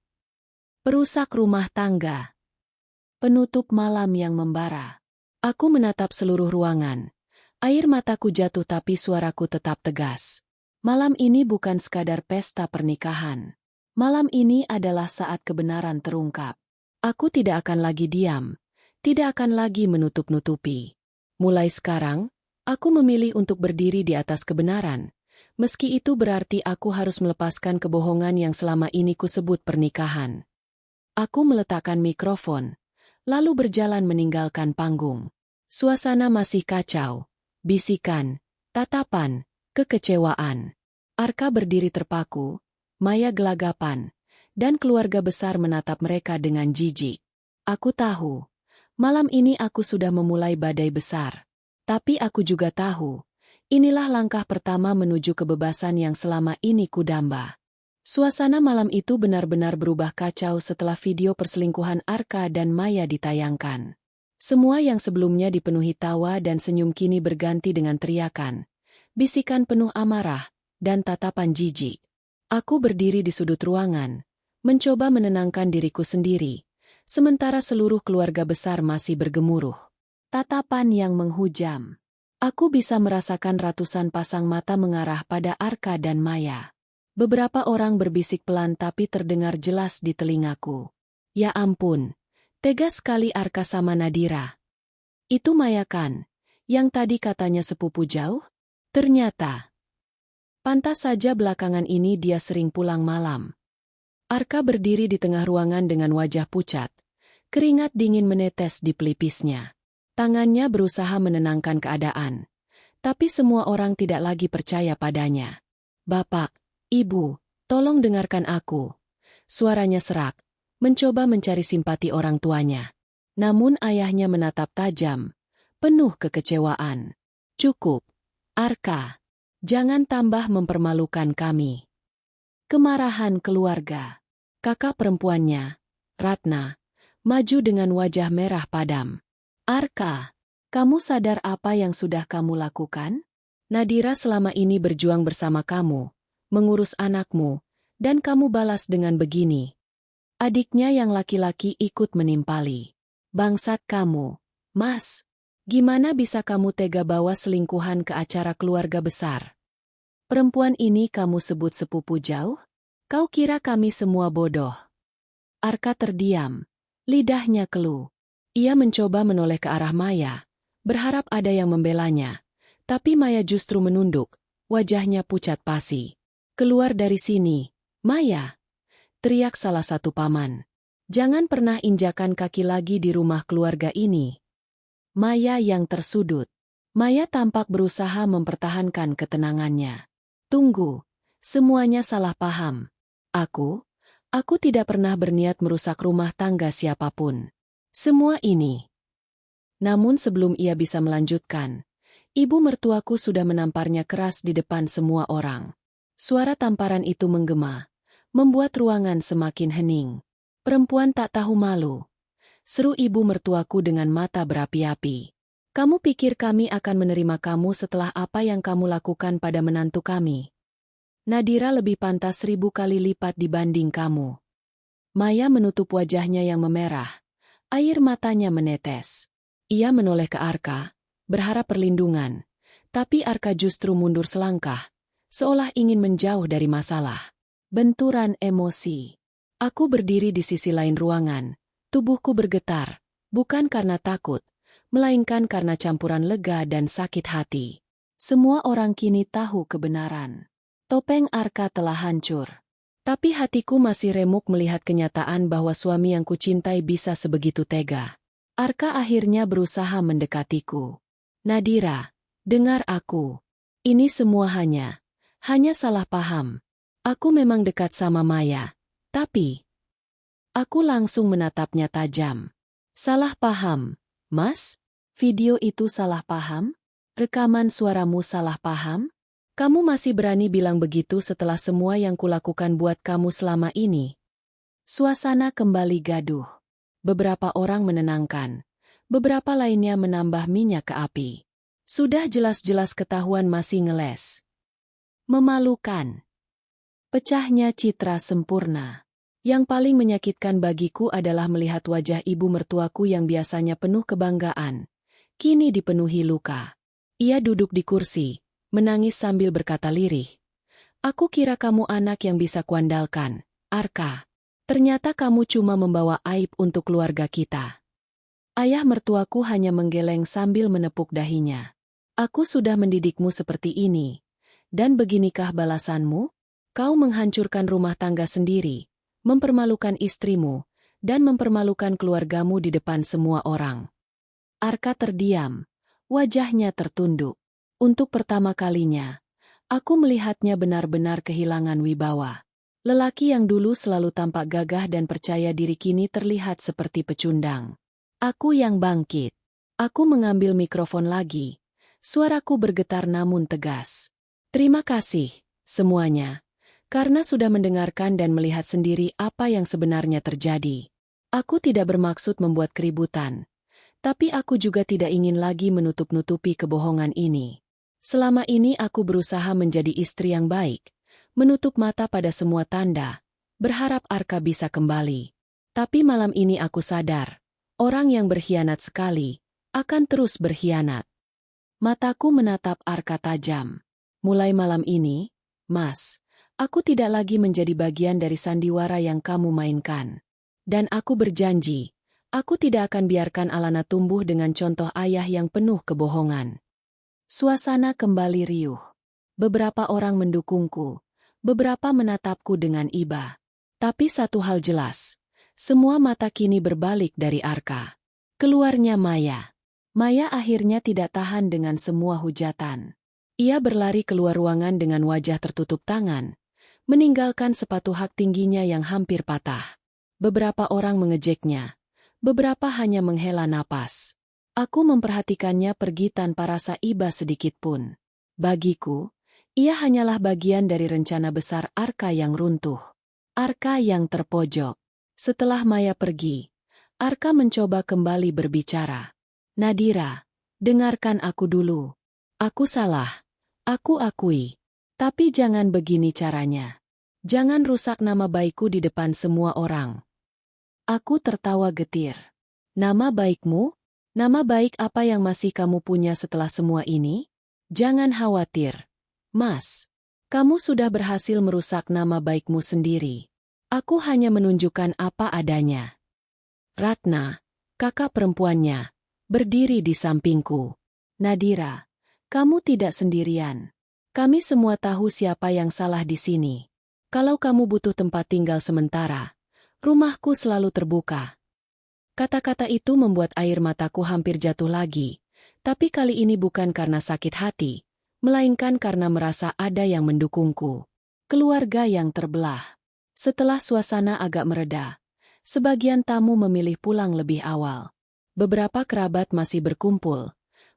Perusak rumah tangga. Penutup malam yang membara. Aku menatap seluruh ruangan. Air mataku jatuh tapi suaraku tetap tegas. Malam ini bukan sekadar pesta pernikahan. Malam ini adalah saat kebenaran terungkap. Aku tidak akan lagi diam. Tidak akan lagi menutup-nutupi. Mulai sekarang, Aku memilih untuk berdiri di atas kebenaran, meski itu berarti aku harus melepaskan kebohongan yang selama ini kusebut pernikahan. Aku meletakkan mikrofon, lalu berjalan meninggalkan panggung. Suasana masih kacau, bisikan, tatapan, kekecewaan. Arka berdiri terpaku, Maya gelagapan, dan keluarga besar menatap mereka dengan jijik. Aku tahu, malam ini aku sudah memulai badai besar. Tapi aku juga tahu, inilah langkah pertama menuju kebebasan yang selama ini kudamba. Suasana malam itu benar-benar berubah kacau setelah video perselingkuhan Arka dan Maya ditayangkan. Semua yang sebelumnya dipenuhi tawa dan senyum kini berganti dengan teriakan, bisikan penuh amarah, dan tatapan jijik. Aku berdiri di sudut ruangan, mencoba menenangkan diriku sendiri, sementara seluruh keluarga besar masih bergemuruh. Tatapan yang menghujam. Aku bisa merasakan ratusan pasang mata mengarah pada Arka dan Maya. Beberapa orang berbisik pelan tapi terdengar jelas di telingaku. Ya ampun, tega sekali Arka sama Nadira. Itu Maya kan, yang tadi katanya sepupu jauh? Ternyata. Pantas saja belakangan ini dia sering pulang malam. Arka berdiri di tengah ruangan dengan wajah pucat. Keringat dingin menetes di pelipisnya. Tangannya berusaha menenangkan keadaan. Tapi semua orang tidak lagi percaya padanya. Bapak, Ibu, tolong dengarkan aku. Suaranya serak, mencoba mencari simpati orang tuanya. Namun ayahnya menatap tajam, penuh kekecewaan. Cukup, Arka. Jangan tambah mempermalukan kami. Kemarahan keluarga. Kakak perempuannya, Ratna, maju dengan wajah merah padam. Arka, kamu sadar apa yang sudah kamu lakukan? Nadira selama ini berjuang bersama kamu, mengurus anakmu, dan kamu balas dengan begini. Adiknya yang laki-laki ikut menimpali. Bangsat kamu, Mas. Gimana bisa kamu tega bawa selingkuhan ke acara keluarga besar? Perempuan ini kamu sebut sepupu jauh? Kau kira kami semua bodoh? Arka terdiam, lidahnya keluh. Ia mencoba menoleh ke arah Maya, berharap ada yang membelanya. Tapi Maya justru menunduk, wajahnya pucat pasi. Keluar dari sini, Maya! Teriak salah satu paman. Jangan pernah injakan kaki lagi di rumah keluarga ini. Maya yang tersudut. Maya tampak berusaha mempertahankan ketenangannya. Tunggu, semuanya salah paham. Aku tidak pernah berniat merusak rumah tangga siapapun. Semua ini. Namun sebelum ia bisa melanjutkan, ibu mertuaku sudah menamparnya keras di depan semua orang. Suara tamparan itu menggema, membuat ruangan semakin hening. Perempuan tak tahu malu. Seru ibu mertuaku dengan mata berapi-api. Kamu pikir kami akan menerima kamu setelah apa yang kamu lakukan pada menantu kami? Nadira lebih pantas 1000 kali lipat dibanding kamu. Maya menutup wajahnya yang memerah. Air matanya menetes. Ia menoleh ke Arka, berharap perlindungan. Tapi Arka justru mundur selangkah, seolah ingin menjauh dari masalah. Benturan emosi. Aku berdiri di sisi lain ruangan. Tubuhku bergetar, bukan karena takut, melainkan karena campuran lega dan sakit hati. Semua orang kini tahu kebenaran. Topeng Arka telah hancur. Tapi hatiku masih remuk melihat kenyataan bahwa suami yang kucintai bisa sebegitu tega. Arka akhirnya berusaha mendekatiku. Nadira, dengar aku. Ini semua hanya salah paham. Aku memang dekat sama Maya, tapi aku langsung menatapnya tajam. Salah paham, Mas? Video itu salah paham? Rekaman suaramu salah paham? Kamu masih berani bilang begitu setelah semua yang kulakukan buat kamu selama ini? Suasana kembali gaduh. Beberapa orang menenangkan. Beberapa lainnya menambah minyak ke api. Sudah jelas-jelas ketahuan masih ngeles. Memalukan. Pecahnya citra sempurna. Yang paling menyakitkan bagiku adalah melihat wajah ibu mertuaku yang biasanya penuh kebanggaan. Kini dipenuhi luka. Ia duduk di kursi, menangis sambil berkata lirih. Aku kira kamu anak yang bisa kuandalkan, Arka. Ternyata kamu cuma membawa aib untuk keluarga kita. Ayah mertuaku hanya menggeleng sambil menepuk dahinya. Aku sudah mendidikmu seperti ini. Dan beginikah balasanmu? Kau menghancurkan rumah tangga sendiri, mempermalukan istrimu, dan mempermalukan keluargamu di depan semua orang. Arka terdiam, wajahnya tertunduk. Untuk pertama kalinya, aku melihatnya benar-benar kehilangan wibawa. Lelaki yang dulu selalu tampak gagah dan percaya diri kini terlihat seperti pecundang. Aku yang bangkit. Aku mengambil mikrofon lagi. Suaraku bergetar namun tegas. Terima kasih, semuanya, karena sudah mendengarkan dan melihat sendiri apa yang sebenarnya terjadi. Aku tidak bermaksud membuat keributan, tapi aku juga tidak ingin lagi menutup-nutupi kebohongan ini. Selama ini aku berusaha menjadi istri yang baik, menutup mata pada semua tanda, berharap Arka bisa kembali. Tapi malam ini aku sadar, orang yang berkhianat sekali, akan terus berkhianat. Mataku menatap Arka tajam. Mulai malam ini, Mas, aku tidak lagi menjadi bagian dari sandiwara yang kamu mainkan. Dan aku berjanji, aku tidak akan biarkan Alana tumbuh dengan contoh ayah yang penuh kebohongan. Suasana kembali riuh. Beberapa orang mendukungku, beberapa menatapku dengan iba. Tapi satu hal jelas, semua mata kini berbalik dari Arka. Keluarnya Maya. Maya akhirnya tidak tahan dengan semua hujatan. Ia berlari keluar ruangan dengan wajah tertutup tangan, meninggalkan sepatu hak tingginya yang hampir patah. Beberapa orang mengejeknya, beberapa hanya menghela napas. Aku memperhatikannya pergi tanpa rasa iba sedikitpun. Bagiku, ia hanyalah bagian dari rencana besar Arka yang runtuh. Arka yang terpojok. Setelah Maya pergi, Arka mencoba kembali berbicara. Nadira, dengarkan aku dulu. Aku salah. Aku akui. Tapi jangan begini caranya. Jangan rusak nama baikku di depan semua orang. Aku tertawa getir. Nama baikmu? Nama baik apa yang masih kamu punya setelah semua ini? Jangan khawatir. Mas, kamu sudah berhasil merusak nama baikmu sendiri. Aku hanya menunjukkan apa adanya. Ratna, kakak perempuannya, berdiri di sampingku. Nadira, kamu tidak sendirian. Kami semua tahu siapa yang salah di sini. Kalau kamu butuh tempat tinggal sementara, rumahku selalu terbuka. Kata-kata itu membuat air mataku hampir jatuh lagi, tapi kali ini bukan karena sakit hati, melainkan karena merasa ada yang mendukungku. Keluarga yang terbelah. Setelah suasana agak mereda, sebagian tamu memilih pulang lebih awal. Beberapa kerabat masih berkumpul,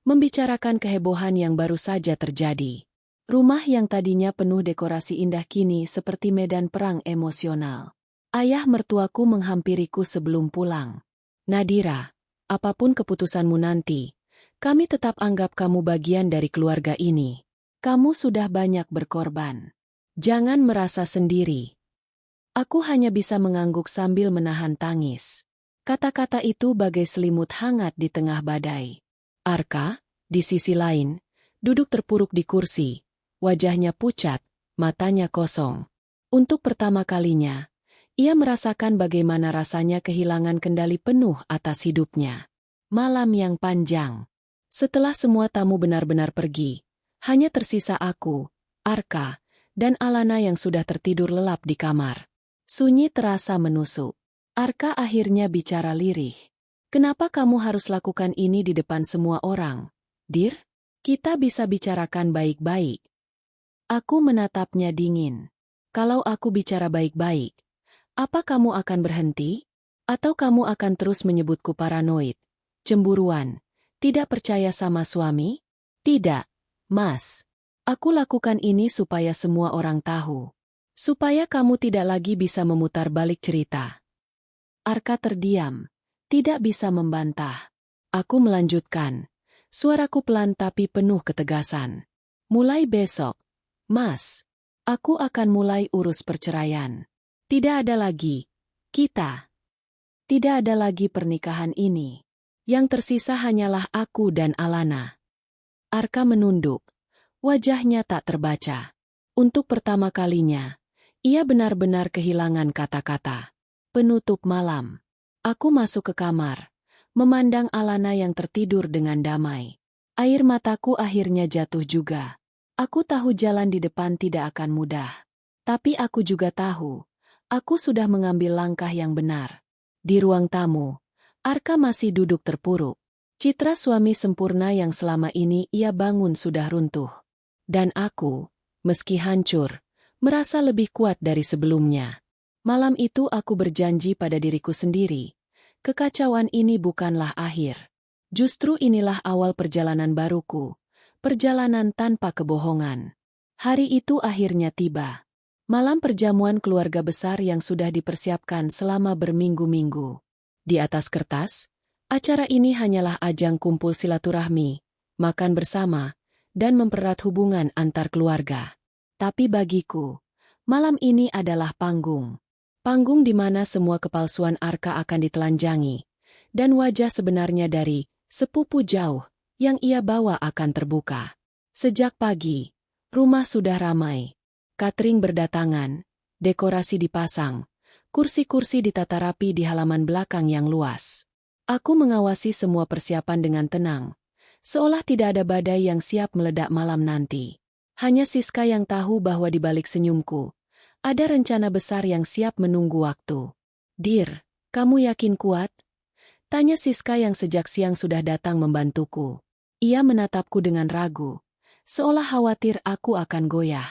membicarakan kehebohan yang baru saja terjadi. Rumah yang tadinya penuh dekorasi indah kini seperti medan perang emosional. Ayah mertuaku menghampiriku sebelum pulang. Nadira, apapun keputusanmu nanti, kami tetap anggap kamu bagian dari keluarga ini. Kamu sudah banyak berkorban. Jangan merasa sendiri. Aku hanya bisa mengangguk sambil menahan tangis. Kata-kata itu bagai selimut hangat di tengah badai. Arka, di sisi lain, duduk terpuruk di kursi, wajahnya pucat, matanya kosong. Untuk pertama kalinya, ia merasakan bagaimana rasanya kehilangan kendali penuh atas hidupnya. Malam yang panjang. Setelah semua tamu benar-benar pergi, hanya tersisa aku, Arka, dan Alana yang sudah tertidur lelap di kamar. Sunyi terasa menusuk. Arka akhirnya bicara lirih. Kenapa kamu harus lakukan ini di depan semua orang? Dir, kita bisa bicarakan baik-baik. Aku menatapnya dingin. Kalau aku bicara baik-baik, apa kamu akan berhenti? Atau kamu akan terus menyebutku paranoid, cemburuan, tidak percaya sama suami? Tidak, Mas. Aku lakukan ini supaya semua orang tahu. Supaya kamu tidak lagi bisa memutar balik cerita. Arka terdiam, tidak bisa membantah. Aku melanjutkan. Suaraku pelan tapi penuh ketegasan. Mulai besok, Mas, aku akan mulai urus perceraian. Tidak ada lagi kita. Tidak ada lagi pernikahan ini. Yang tersisa hanyalah aku dan Alana. Arka menunduk. Wajahnya tak terbaca. Untuk pertama kalinya, ia benar-benar kehilangan kata-kata. Penutup malam. Aku masuk ke kamar, memandang Alana yang tertidur dengan damai. Air mataku akhirnya jatuh juga. Aku tahu jalan di depan tidak akan mudah. Tapi aku juga tahu, aku sudah mengambil langkah yang benar. Di ruang tamu, Arka masih duduk terpuruk. Citra suami sempurna yang selama ini ia bangun sudah runtuh. Dan aku, meski hancur, merasa lebih kuat dari sebelumnya. Malam itu aku berjanji pada diriku sendiri. Kekacauan ini bukanlah akhir. Justru inilah awal perjalanan baruku. Perjalanan tanpa kebohongan. Hari itu akhirnya tiba. Malam perjamuan keluarga besar yang sudah dipersiapkan selama berminggu-minggu. Di atas kertas, acara ini hanyalah ajang kumpul silaturahmi, makan bersama, dan mempererat hubungan antar keluarga. Tapi bagiku, malam ini adalah panggung. Panggung di mana semua kepalsuan Arka akan ditelanjangi, dan wajah sebenarnya dari sepupu jauh yang ia bawa akan terbuka. Sejak pagi, rumah sudah ramai. Catering berdatangan, dekorasi dipasang, kursi-kursi ditata rapi di halaman belakang yang luas. Aku mengawasi semua persiapan dengan tenang, seolah tidak ada badai yang siap meledak malam nanti. Hanya Siska yang tahu bahwa di balik senyumku, ada rencana besar yang siap menunggu waktu. "Dir, kamu yakin kuat?" Tanya Siska yang sejak siang sudah datang membantuku. Ia menatapku dengan ragu, seolah khawatir aku akan goyah.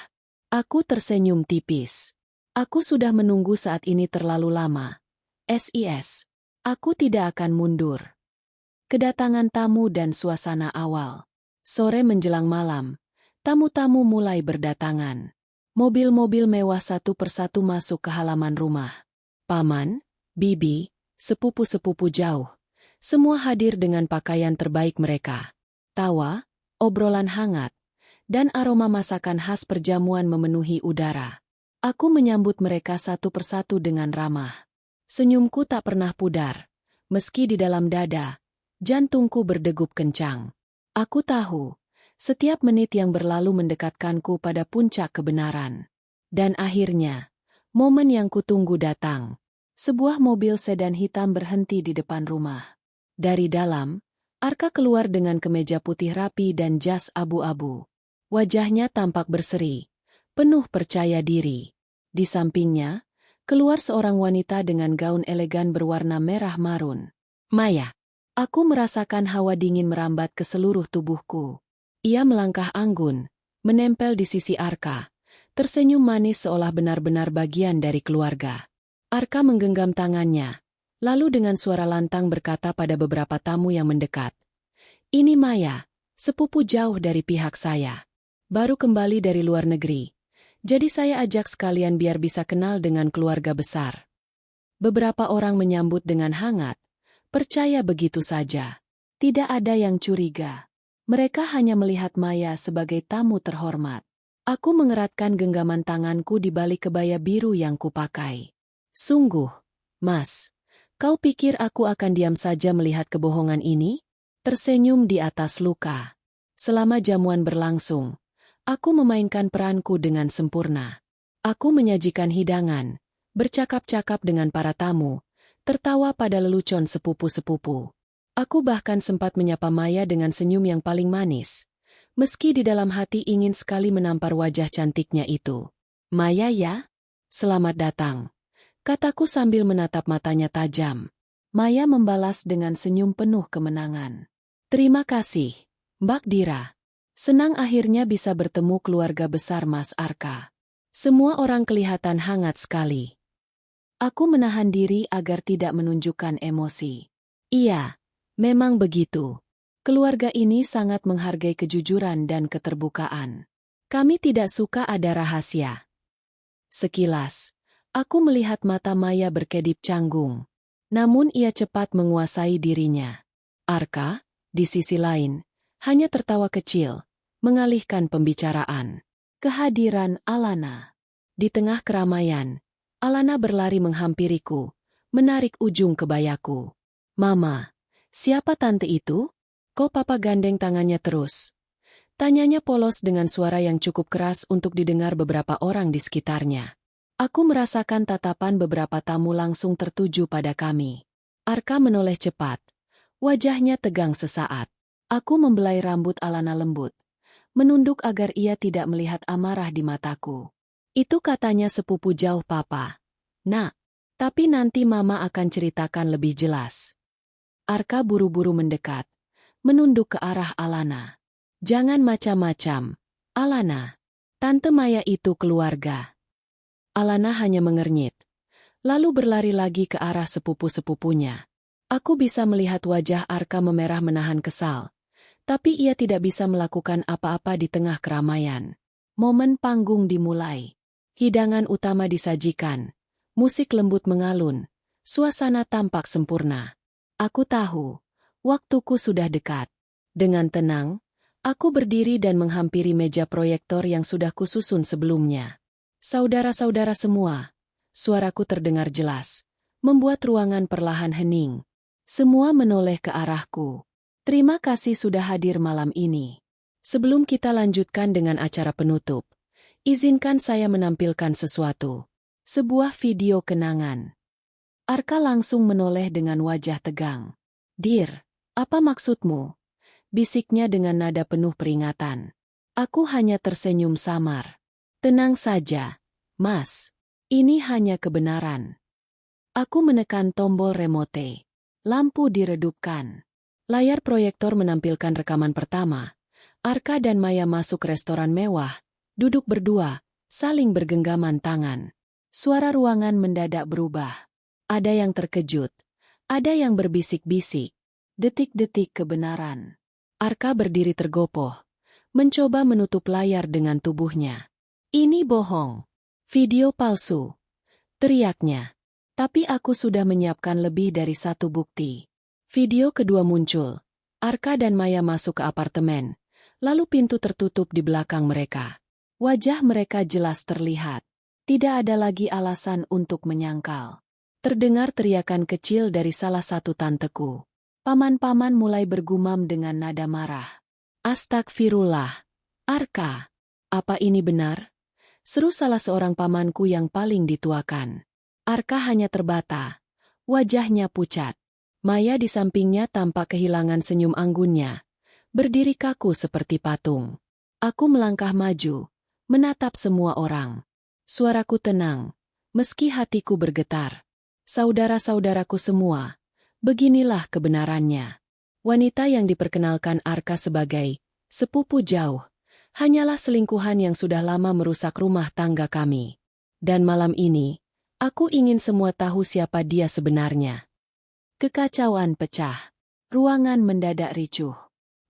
Aku tersenyum tipis. Aku sudah menunggu saat ini terlalu lama. SIS. Aku tidak akan mundur. Kedatangan tamu dan suasana awal. Sore menjelang malam, tamu-tamu mulai berdatangan. Mobil-mobil mewah satu persatu masuk ke halaman rumah. Paman, bibi, sepupu-sepupu jauh. Semua hadir dengan pakaian terbaik mereka. Tawa, obrolan hangat, dan aroma masakan khas perjamuan memenuhi udara. Aku menyambut mereka satu persatu dengan ramah. Senyumku tak pernah pudar, meski di dalam dada, jantungku berdegup kencang. Aku tahu, setiap menit yang berlalu mendekatkanku pada puncak kebenaran. Dan akhirnya, momen yang kutunggu datang. Sebuah mobil sedan hitam berhenti di depan rumah. Dari dalam, Arka keluar dengan kemeja putih rapi dan jas abu-abu. Wajahnya tampak berseri, penuh percaya diri. Di sampingnya, keluar seorang wanita dengan gaun elegan berwarna merah marun. Maya. Aku merasakan hawa dingin merambat ke seluruh tubuhku. Ia melangkah anggun, menempel di sisi Arka, tersenyum manis seolah benar-benar bagian dari keluarga. Arka menggenggam tangannya, lalu dengan suara lantang berkata pada beberapa tamu yang mendekat, "Ini Maya, sepupu jauh dari pihak saya. Baru kembali dari luar negeri. Jadi saya ajak sekalian biar bisa kenal dengan keluarga besar." Beberapa orang menyambut dengan hangat, percaya begitu saja. Tidak ada yang curiga. Mereka hanya melihat Maya sebagai tamu terhormat. Aku mengeratkan genggaman tanganku di balik kebaya biru yang kupakai. "Sungguh, Mas, kau pikir aku akan diam saja melihat kebohongan ini?" Tersenyum di atas luka. Selama jamuan berlangsung, aku memainkan peranku dengan sempurna. Aku menyajikan hidangan, bercakap-cakap dengan para tamu, tertawa pada lelucon sepupu-sepupu. Aku bahkan sempat menyapa Maya dengan senyum yang paling manis, meski di dalam hati ingin sekali menampar wajah cantiknya itu. "Maya ya? Selamat datang," kataku sambil menatap matanya tajam. Maya membalas dengan senyum penuh kemenangan. "Terima kasih, Mbak Dira. Senang akhirnya bisa bertemu keluarga besar Mas Arka." Semua orang kelihatan hangat sekali. Aku menahan diri agar tidak menunjukkan emosi. Iya, memang begitu. Keluarga ini sangat menghargai kejujuran dan keterbukaan. Kami tidak suka ada rahasia. Sekilas, aku melihat mata Maya berkedip canggung. Namun ia cepat menguasai dirinya. Arka, di sisi lain, hanya tertawa kecil, mengalihkan pembicaraan. Kehadiran Alana. Di tengah keramaian, Alana berlari menghampiriku, menarik ujung kebayaku. "Mama, siapa tante itu? Kok papa gandeng tangannya terus?" Tanyanya polos dengan suara yang cukup keras untuk didengar beberapa orang di sekitarnya. Aku merasakan tatapan beberapa tamu langsung tertuju pada kami. Arka menoleh cepat. Wajahnya tegang sesaat. Aku membelai rambut Alana lembut, menunduk agar ia tidak melihat amarah di mataku. Itu katanya sepupu jauh papa. Nak, tapi nanti mama akan ceritakan lebih jelas. Arka buru-buru mendekat, menunduk ke arah Alana. Jangan macam-macam, Alana. Tante Maya itu keluarga. Alana hanya mengernyit, lalu berlari lagi ke arah sepupu-sepupunya. Aku bisa melihat wajah Arka memerah menahan kesal, tapi ia tidak bisa melakukan apa-apa di tengah keramaian. Momen panggung dimulai. Hidangan utama disajikan. Musik lembut mengalun. Suasana tampak sempurna. Aku tahu, waktuku sudah dekat. Dengan tenang, aku berdiri dan menghampiri meja proyektor yang sudah kususun sebelumnya. Saudara-saudara semua, suaraku terdengar jelas, membuat ruangan perlahan hening. Semua menoleh ke arahku. Terima kasih sudah hadir malam ini. Sebelum kita lanjutkan dengan acara penutup, izinkan saya menampilkan sesuatu. Sebuah video kenangan. Arka langsung menoleh dengan wajah tegang. "Dir, apa maksudmu?" bisiknya dengan nada penuh peringatan. Aku hanya tersenyum samar. "Tenang saja, Mas. Ini hanya kebenaran." Aku menekan tombol remote. Lampu diredupkan. Layar proyektor menampilkan rekaman pertama. Arka dan Maya masuk restoran mewah, duduk berdua, saling bergenggaman tangan. Suara ruangan mendadak berubah. Ada yang terkejut, ada yang berbisik-bisik. Detik-detik kebenaran. Arka berdiri tergopoh, mencoba menutup layar dengan tubuhnya. "Ini bohong. Video palsu," teriaknya. Tapi aku sudah menyiapkan lebih dari satu bukti. Video kedua muncul. Arka dan Maya masuk ke apartemen. Lalu pintu tertutup di belakang mereka. Wajah mereka jelas terlihat. Tidak ada lagi alasan untuk menyangkal. Terdengar teriakan kecil dari salah satu tanteku. Paman-paman mulai bergumam dengan nada marah. "Astagfirullah. Arka, apa ini benar?" seru salah seorang pamanku yang paling dituakan. Arka hanya terbata. Wajahnya pucat. Maya di sampingnya tampak kehilangan senyum anggunnya. Berdiri kaku seperti patung. Aku melangkah maju, menatap semua orang. Suaraku tenang, meski hatiku bergetar. "Saudara-saudaraku semua, beginilah kebenarannya." Wanita yang diperkenalkan Arka sebagai sepupu jauh, hanyalah selingkuhan yang sudah lama merusak rumah tangga kami. Dan malam ini, aku ingin semua tahu siapa dia sebenarnya. Kekacauan pecah. Ruangan mendadak ricuh.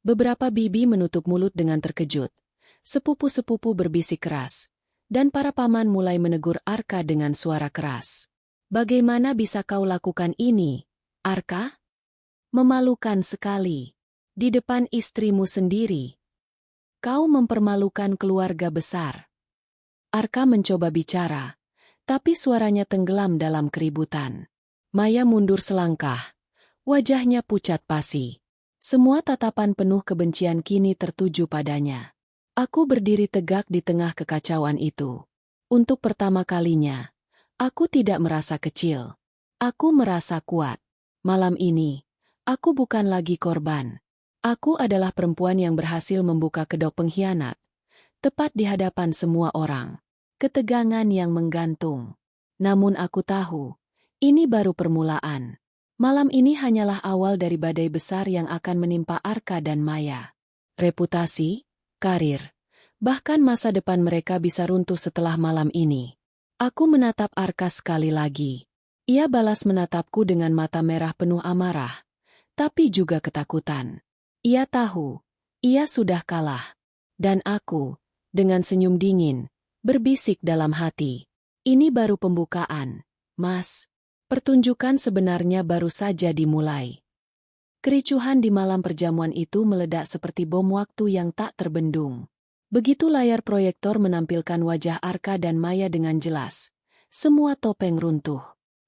Beberapa bibi menutup mulut dengan terkejut. Sepupu-sepupu berbisik keras. Dan para paman mulai menegur Arka dengan suara keras. "Bagaimana bisa kau lakukan ini, Arka? Memalukan sekali. Di depan istrimu sendiri. Kau mempermalukan keluarga besar." Arka mencoba bicara, tapi suaranya tenggelam dalam keributan. Maya mundur selangkah. Wajahnya pucat pasi. Semua tatapan penuh kebencian kini tertuju padanya. Aku berdiri tegak di tengah kekacauan itu. Untuk pertama kalinya, aku tidak merasa kecil. Aku merasa kuat. Malam ini, aku bukan lagi korban. Aku adalah perempuan yang berhasil membuka kedok pengkhianat. Tepat di hadapan semua orang. Ketegangan yang menggantung. Namun aku tahu, ini baru permulaan. Malam ini hanyalah awal dari badai besar yang akan menimpa Arka dan Maya. Reputasi, karir, bahkan masa depan mereka bisa runtuh setelah malam ini. Aku menatap Arka sekali lagi. Ia balas menatapku dengan mata merah penuh amarah, tapi juga ketakutan. Ia tahu, ia sudah kalah. Dan aku, dengan senyum dingin, berbisik dalam hati. "Ini baru pembukaan, Mas. Pertunjukan sebenarnya baru saja dimulai." Kericuhan di malam perjamuan itu meledak seperti bom waktu yang tak terbendung. Begitu layar proyektor menampilkan wajah Arka dan Maya dengan jelas, semua topeng runtuh.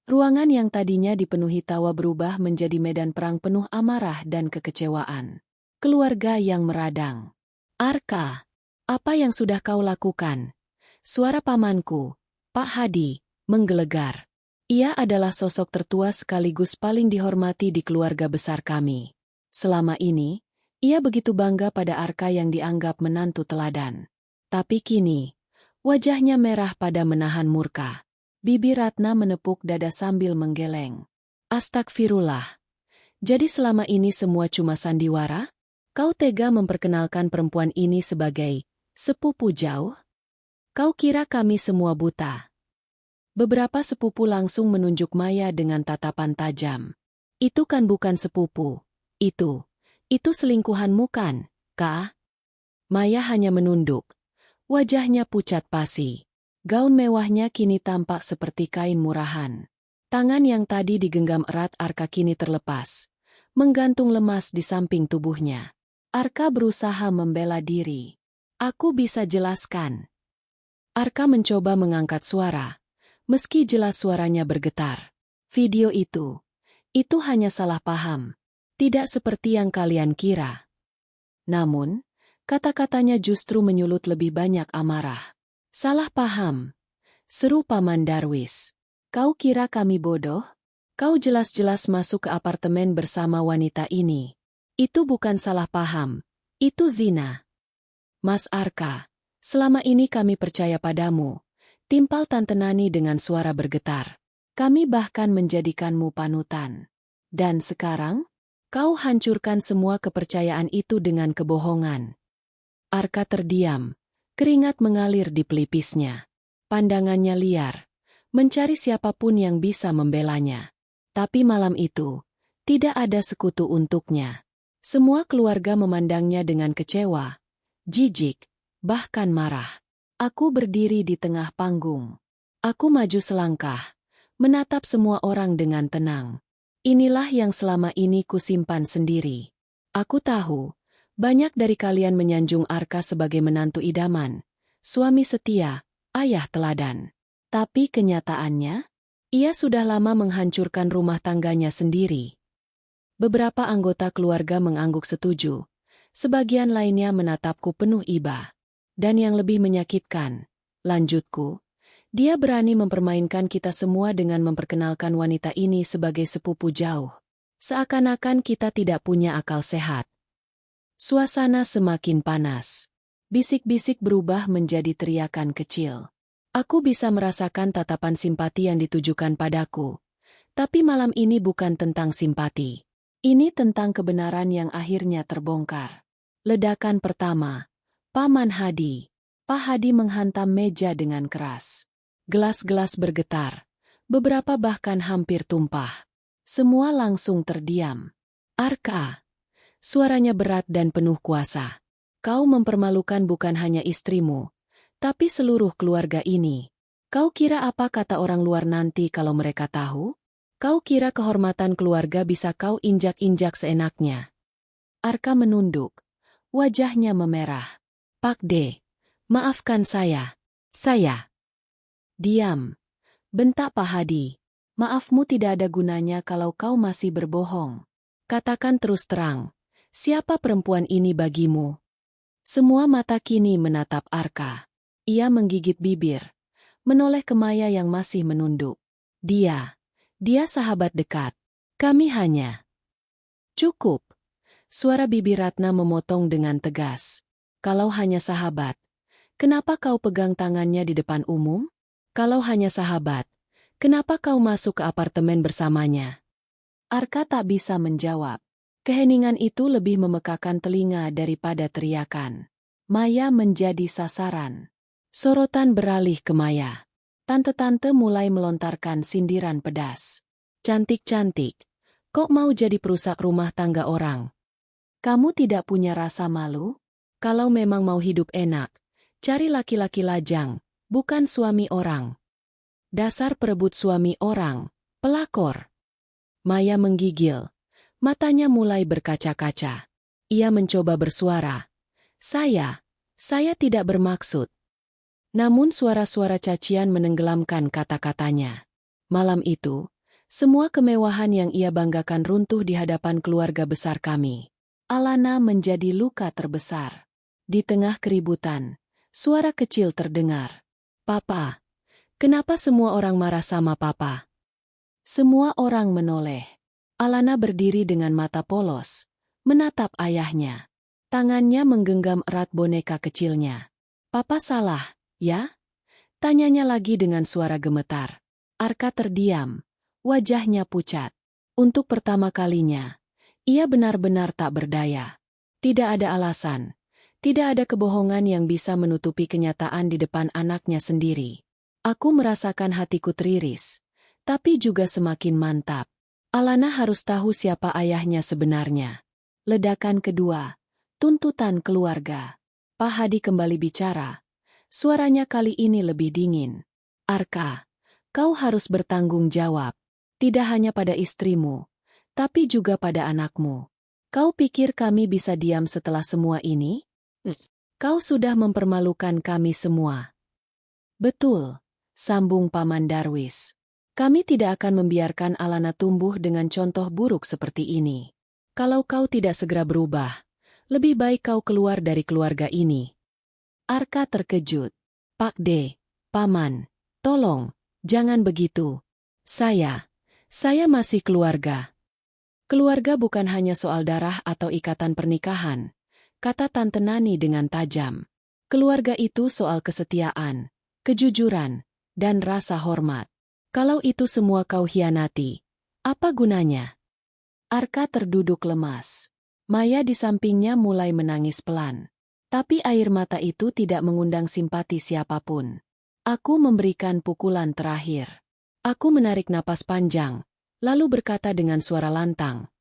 Ruangan yang tadinya dipenuhi tawa berubah menjadi medan perang penuh amarah dan kekecewaan. Keluarga yang meradang. "Arka, apa yang sudah kau lakukan?" Suara pamanku, Pak Hadi, menggelegar. Ia adalah sosok tertua sekaligus paling dihormati di keluarga besar kami. Selama ini, Ia begitu bangga pada Arka yang dianggap menantu teladan. Tapi kini, wajahnya merah pada menahan murka. Bibi Ratna menepuk dada sambil menggeleng. Astagfirullah. Jadi selama ini semua cuma sandiwara? Kau tega memperkenalkan perempuan ini sebagai sepupu jauh? Kau kira kami semua buta? Beberapa sepupu langsung menunjuk Maya dengan tatapan tajam. Itu kan bukan sepupu. Itu selingkuhanmu kan, Kak? Maya hanya menunduk. Wajahnya pucat pasi. Gaun mewahnya kini tampak seperti kain murahan. Tangan yang tadi digenggam erat Arka kini terlepas, menggantung lemas di samping tubuhnya. Arka berusaha membela diri. Aku bisa jelaskan. Arka mencoba mengangkat suara, meski jelas suaranya bergetar. Video itu hanya salah paham. Tidak seperti yang kalian kira. Namun, kata-katanya justru menyulut lebih banyak amarah. Salah paham, seru Paman Darwis. Kau kira kami bodoh? Kau jelas-jelas masuk ke apartemen bersama wanita ini. Itu bukan salah paham, itu zina. Mas Arka, selama ini kami percaya padamu. Timpal Tante Nani dengan suara bergetar. Kami bahkan menjadikanmu panutan. Dan sekarang, kau hancurkan semua kepercayaan itu dengan kebohongan. Arka terdiam, keringat mengalir di pelipisnya. Pandangannya liar, mencari siapapun yang bisa membelanya. Tapi malam itu, tidak ada sekutu untuknya. Semua keluarga memandangnya dengan kecewa, jijik, bahkan marah. Aku berdiri di tengah panggung. Aku maju selangkah, menatap semua orang dengan tenang. Inilah yang selama ini kusimpan sendiri. Aku tahu, banyak dari kalian menyanjung Arka sebagai menantu idaman, suami setia, ayah teladan. Tapi kenyataannya, ia sudah lama menghancurkan rumah tangganya sendiri. Beberapa anggota keluarga mengangguk setuju, sebagian lainnya menatapku penuh iba. Dan yang lebih menyakitkan, lanjutku, dia berani mempermainkan kita semua dengan memperkenalkan wanita ini sebagai sepupu jauh. Seakan-akan kita tidak punya akal sehat. Suasana semakin panas. Bisik-bisik berubah menjadi teriakan kecil. Aku bisa merasakan tatapan simpati yang ditujukan padaku. Tapi malam ini bukan tentang simpati. Ini tentang kebenaran yang akhirnya terbongkar. Ledakan pertama. Paman Hadi. Pak Hadi menghantam meja dengan keras. Gelas-gelas bergetar. Beberapa bahkan hampir tumpah. Semua langsung terdiam. Arka. Suaranya berat dan penuh kuasa. Kau mempermalukan bukan hanya istrimu, tapi seluruh keluarga ini. Kau kira apa kata orang luar nanti kalau mereka tahu? Kau kira kehormatan keluarga bisa kau injak-injak seenaknya? Arka menunduk. Wajahnya memerah. Pak D, maafkan saya. Saya. Diam. Bentak Pak Hadi. Maafmu tidak ada gunanya kalau kau masih berbohong. Katakan terus terang. Siapa perempuan ini bagimu? Semua mata kini menatap Arka. Ia menggigit bibir. Menoleh ke Maya yang masih menunduk. Dia sahabat dekat. Kami hanya. Cukup. Suara Bibi Ratna memotong dengan tegas. Kalau hanya sahabat, kenapa kau pegang tangannya di depan umum? Kalau hanya sahabat, kenapa kau masuk ke apartemen bersamanya? Arka tak bisa menjawab. Keheningan itu lebih memekakan telinga daripada teriakan. Maya menjadi sasaran. Sorotan beralih ke Maya. Tante-tante mulai melontarkan sindiran pedas. Cantik-cantik, kok mau jadi perusak rumah tangga orang? Kamu tidak punya rasa malu? Kalau memang mau hidup enak, cari laki-laki lajang, bukan suami orang. Dasar perebut suami orang, pelakor. Maya menggigil. Matanya mulai berkaca-kaca. Ia mencoba bersuara. Saya tidak bermaksud. Namun suara-suara cacian menenggelamkan kata-katanya. Malam itu, semua kemewahan yang ia banggakan runtuh di hadapan keluarga besar kami. Alana menjadi luka terbesar. Di tengah keributan, suara kecil terdengar. Papa, kenapa semua orang marah sama Papa? Semua orang menoleh. Alana berdiri dengan mata polos, menatap ayahnya. Tangannya menggenggam erat boneka kecilnya. Papa salah, ya? Tanyanya lagi dengan suara gemetar. Arka terdiam. Wajahnya pucat. Untuk pertama kalinya, ia benar-benar tak berdaya. Tidak ada alasan. Tidak ada kebohongan yang bisa menutupi kenyataan di depan anaknya sendiri. Aku merasakan hatiku teriris. Tapi juga semakin mantap. Alana harus tahu siapa ayahnya sebenarnya. Ledakan kedua. Tuntutan keluarga. Pak Hadi kembali bicara. Suaranya kali ini lebih dingin. Arka, kau harus bertanggung jawab. Tidak hanya pada istrimu, tapi juga pada anakmu. Kau pikir kami bisa diam setelah semua ini? Kau sudah mempermalukan kami semua. Betul, sambung Paman Darwis. Kami tidak akan membiarkan Alana tumbuh dengan contoh buruk seperti ini. Kalau kau tidak segera berubah, lebih baik kau keluar dari keluarga ini. Arka terkejut. Pak D, Paman, tolong, jangan begitu. Saya masih keluarga. Keluarga bukan hanya soal darah atau ikatan pernikahan, kata Tante Nani dengan tajam. Keluarga itu soal kesetiaan, kejujuran, dan rasa hormat. Kalau itu semua kau hianati, apa gunanya? Arka terduduk lemas. Maya di sampingnya mulai menangis pelan. Tapi air mata itu tidak mengundang simpati siapapun. Aku memberikan pukulan terakhir. Aku menarik napas panjang, lalu berkata dengan suara lantang,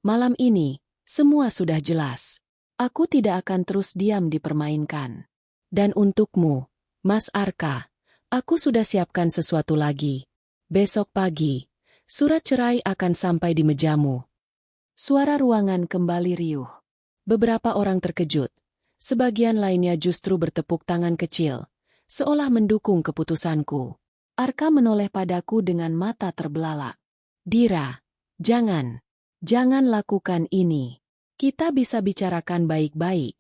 malam ini, semua sudah jelas. Aku tidak akan terus diam dipermainkan. Dan untukmu, Mas Arka, aku sudah siapkan sesuatu lagi. Besok pagi, surat cerai akan sampai di mejamu. Suara ruangan kembali riuh. Beberapa orang terkejut. Sebagian lainnya justru bertepuk tangan kecil, seolah mendukung keputusanku. Arka menoleh padaku dengan mata terbelalak. Dira, jangan lakukan ini. Kita bisa bicarakan baik-baik.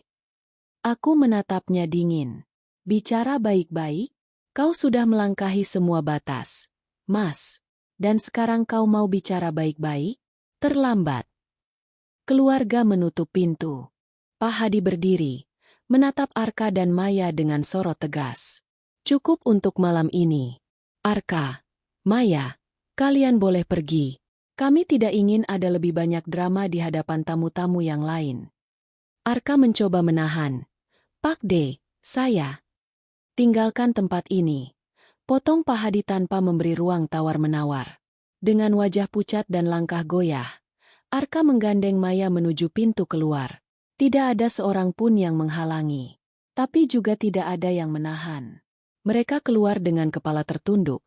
Aku menatapnya dingin. Bicara baik-baik? Kau sudah melangkahi semua batas, Mas. Dan sekarang kau mau bicara baik-baik? Terlambat. Keluarga menutup pintu. Pak Hadi berdiri, menatap Arka dan Maya dengan sorot tegas. Cukup untuk malam ini. Arka, Maya, kalian boleh pergi. Kami tidak ingin ada lebih banyak drama di hadapan tamu-tamu yang lain. Arka mencoba menahan. Pak D, saya. Tinggalkan tempat ini. Potong Pak Hadi tanpa memberi ruang tawar-menawar. Dengan wajah pucat dan langkah goyah, Arka menggandeng Maya menuju pintu keluar. Tidak ada seorang pun yang menghalangi. Tapi juga tidak ada yang menahan. Mereka keluar dengan kepala tertunduk,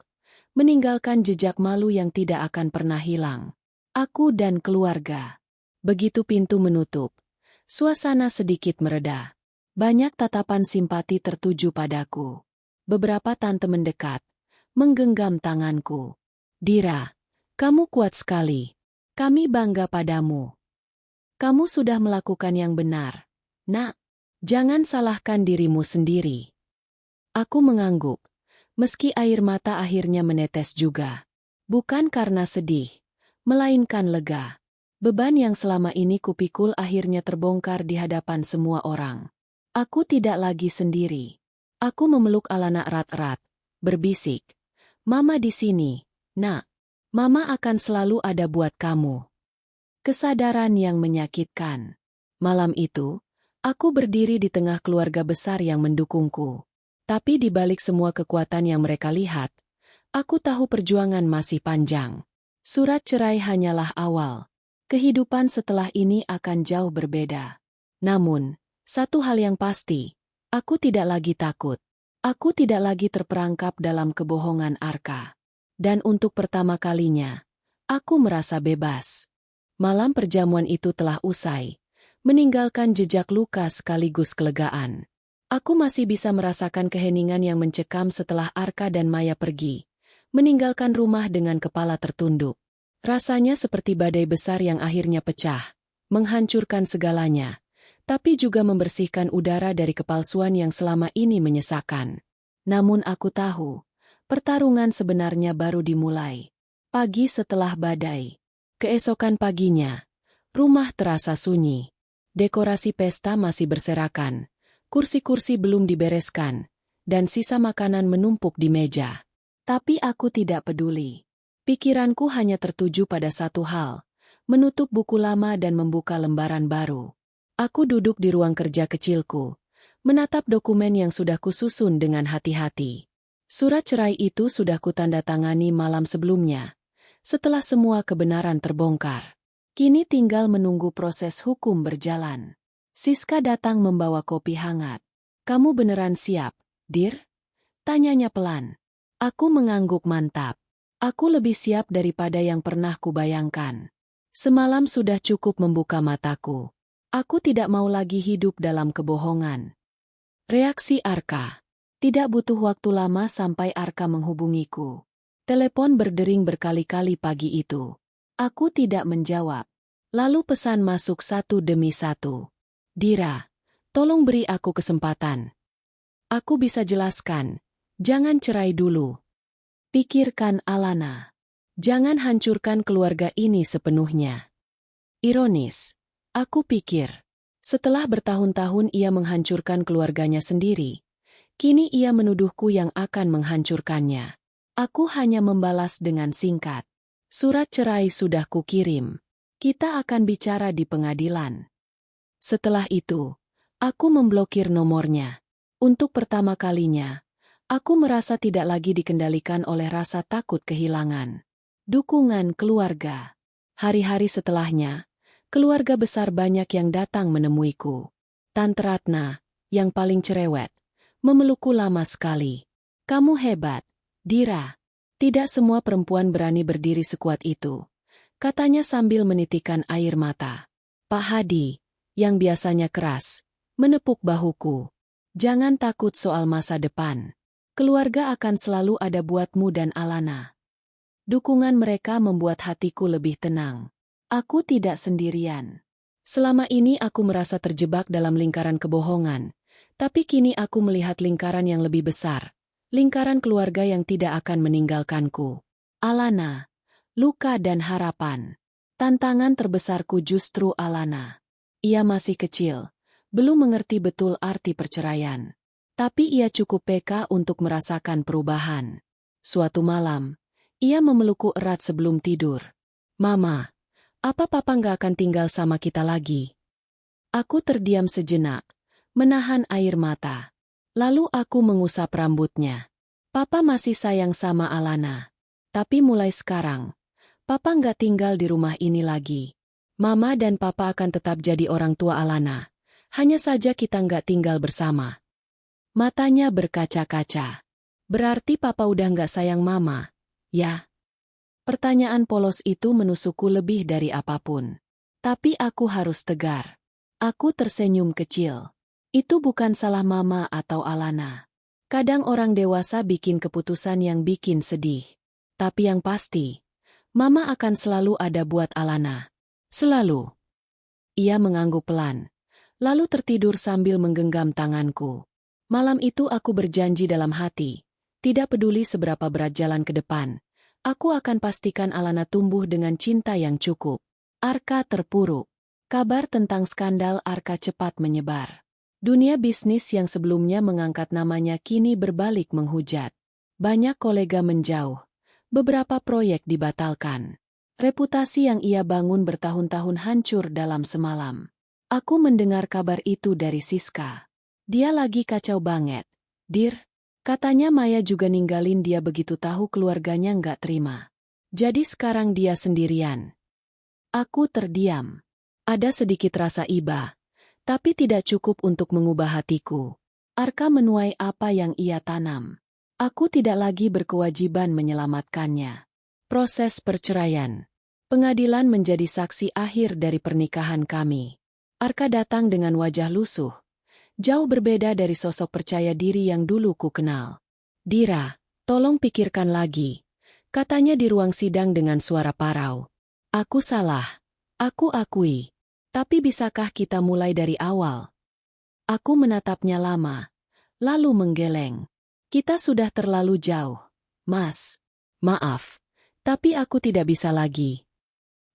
meninggalkan jejak malu yang tidak akan pernah hilang. Aku dan keluarga. Begitu pintu menutup, suasana sedikit mereda. Banyak tatapan simpati tertuju padaku. Beberapa tante mendekat, menggenggam tanganku. Dira, kamu kuat sekali. Kami bangga padamu. Kamu sudah melakukan yang benar. Nak, jangan salahkan dirimu sendiri. Aku mengangguk, meski air mata akhirnya menetes juga. Bukan karena sedih, melainkan lega. Beban yang selama ini kupikul akhirnya terbongkar di hadapan semua orang. Aku tidak lagi sendiri. Aku memeluk Alana erat-erat, berbisik. Mama di sini, Nak. Mama akan selalu ada buat kamu. Kesadaran yang menyakitkan. Malam itu, aku berdiri di tengah keluarga besar yang mendukungku. Tapi di balik semua kekuatan yang mereka lihat, aku tahu perjuangan masih panjang. Surat cerai hanyalah awal. Kehidupan setelah ini akan jauh berbeda. Namun, satu hal yang pasti, aku tidak lagi takut. Aku tidak lagi terperangkap dalam kebohongan Arka. Dan untuk pertama kalinya, aku merasa bebas. Malam perjamuan itu telah usai, meninggalkan jejak luka sekaligus kelegaan. Aku masih bisa merasakan keheningan yang mencekam setelah Arka dan Maya pergi, meninggalkan rumah dengan kepala tertunduk. Rasanya seperti badai besar yang akhirnya pecah, menghancurkan segalanya, tapi juga membersihkan udara dari kepalsuan yang selama ini menyesakan. Namun aku tahu, pertarungan sebenarnya baru dimulai. Pagi setelah badai. Keesokan paginya, rumah terasa sunyi. Dekorasi pesta masih berserakan, kursi-kursi belum dibereskan, dan sisa makanan menumpuk di meja. Tapi aku tidak peduli. Pikiranku hanya tertuju pada satu hal, menutup buku lama dan membuka lembaran baru. Aku duduk di ruang kerja kecilku, menatap dokumen yang sudah kususun dengan hati-hati. Surat cerai itu sudah kutandatangani malam sebelumnya, setelah semua kebenaran terbongkar. Kini tinggal menunggu proses hukum berjalan. Siska datang membawa kopi hangat. "Kamu beneran siap, Dir?" tanyanya pelan. Aku mengangguk mantap. Aku lebih siap daripada yang pernah kubayangkan. Semalam sudah cukup membuka mataku. Aku tidak mau lagi hidup dalam kebohongan. Reaksi Arka. Tidak butuh waktu lama sampai Arka menghubungiku. Telepon berdering berkali-kali pagi itu. Aku tidak menjawab. Lalu pesan masuk satu demi satu. "Dira, tolong beri aku kesempatan. Aku bisa jelaskan. Jangan cerai dulu. Pikirkan Alana. Jangan hancurkan keluarga ini sepenuhnya." Ironis. Aku pikir. Setelah bertahun-tahun ia menghancurkan keluarganya sendiri, kini ia menuduhku yang akan menghancurkannya. Aku hanya membalas dengan singkat. "Surat cerai sudah kukirim. Kita akan bicara di pengadilan." Setelah itu, aku memblokir nomornya. Untuk pertama kalinya, aku merasa tidak lagi dikendalikan oleh rasa takut kehilangan dukungan keluarga. Hari-hari setelahnya, keluarga besar banyak yang datang menemuiku. Tante Ratna, yang paling cerewet, memelukku lama sekali. "Kamu hebat, Dira. Tidak semua perempuan berani berdiri sekuat itu," katanya sambil menitikkan air mata. Pak Hadi, yang biasanya keras, menepuk bahuku. "Jangan takut soal masa depan. Keluarga akan selalu ada buatmu dan Alana." Dukungan mereka membuat hatiku lebih tenang. Aku tidak sendirian. Selama ini aku merasa terjebak dalam lingkaran kebohongan, tapi kini aku melihat lingkaran yang lebih besar. Lingkaran keluarga yang tidak akan meninggalkanku. Alana, luka dan harapan. Tantangan terbesarku justru Alana. Ia masih kecil, belum mengerti betul arti perceraian. Tapi ia cukup peka untuk merasakan perubahan. Suatu malam, ia memelukku erat sebelum tidur. "Mama, apa papa nggak akan tinggal sama kita lagi?" Aku terdiam sejenak, menahan air mata. Lalu aku mengusap rambutnya. "Papa masih sayang sama Alana. Tapi mulai sekarang, papa nggak tinggal di rumah ini lagi. Mama dan papa akan tetap jadi orang tua Alana. Hanya saja kita nggak tinggal bersama." Matanya berkaca-kaca. "Berarti papa udah nggak sayang mama, ya?" Pertanyaan polos itu menusukku lebih dari apapun. Tapi aku harus tegar. Aku tersenyum kecil. Itu bukan salah mama atau Alana. Kadang orang dewasa bikin keputusan yang bikin sedih. Tapi yang pasti, mama akan selalu ada buat Alana. Selalu. Ia mengangguk pelan, lalu tertidur sambil menggenggam tanganku. Malam itu aku berjanji dalam hati, tidak peduli seberapa berat jalan ke depan, aku akan pastikan Alana tumbuh dengan cinta yang cukup. Arka terpuruk. Kabar tentang skandal Arka cepat menyebar. Dunia bisnis yang sebelumnya mengangkat namanya kini berbalik menghujat. Banyak kolega menjauh. Beberapa proyek dibatalkan. Reputasi yang ia bangun bertahun-tahun hancur dalam semalam. Aku mendengar kabar itu dari Siska. Dia lagi kacau banget. "Dir," katanya Maya juga ninggalin dia begitu tahu keluarganya nggak terima. Jadi sekarang dia sendirian. Aku terdiam. Ada sedikit rasa iba. Tapi tidak cukup untuk mengubah hatiku. Arka menuai apa yang ia tanam. Aku tidak lagi berkewajiban menyelamatkannya. Proses perceraian. Pengadilan menjadi saksi akhir dari pernikahan kami. Arka datang dengan wajah lusuh. Jauh berbeda dari sosok percaya diri yang dulu ku kenal. "Dira, tolong pikirkan lagi," katanya di ruang sidang dengan suara parau. "Aku salah. Aku akui. Tapi bisakah kita mulai dari awal?" Aku menatapnya lama, lalu menggeleng. "Kita sudah terlalu jauh, Mas. Maaf, tapi aku tidak bisa lagi."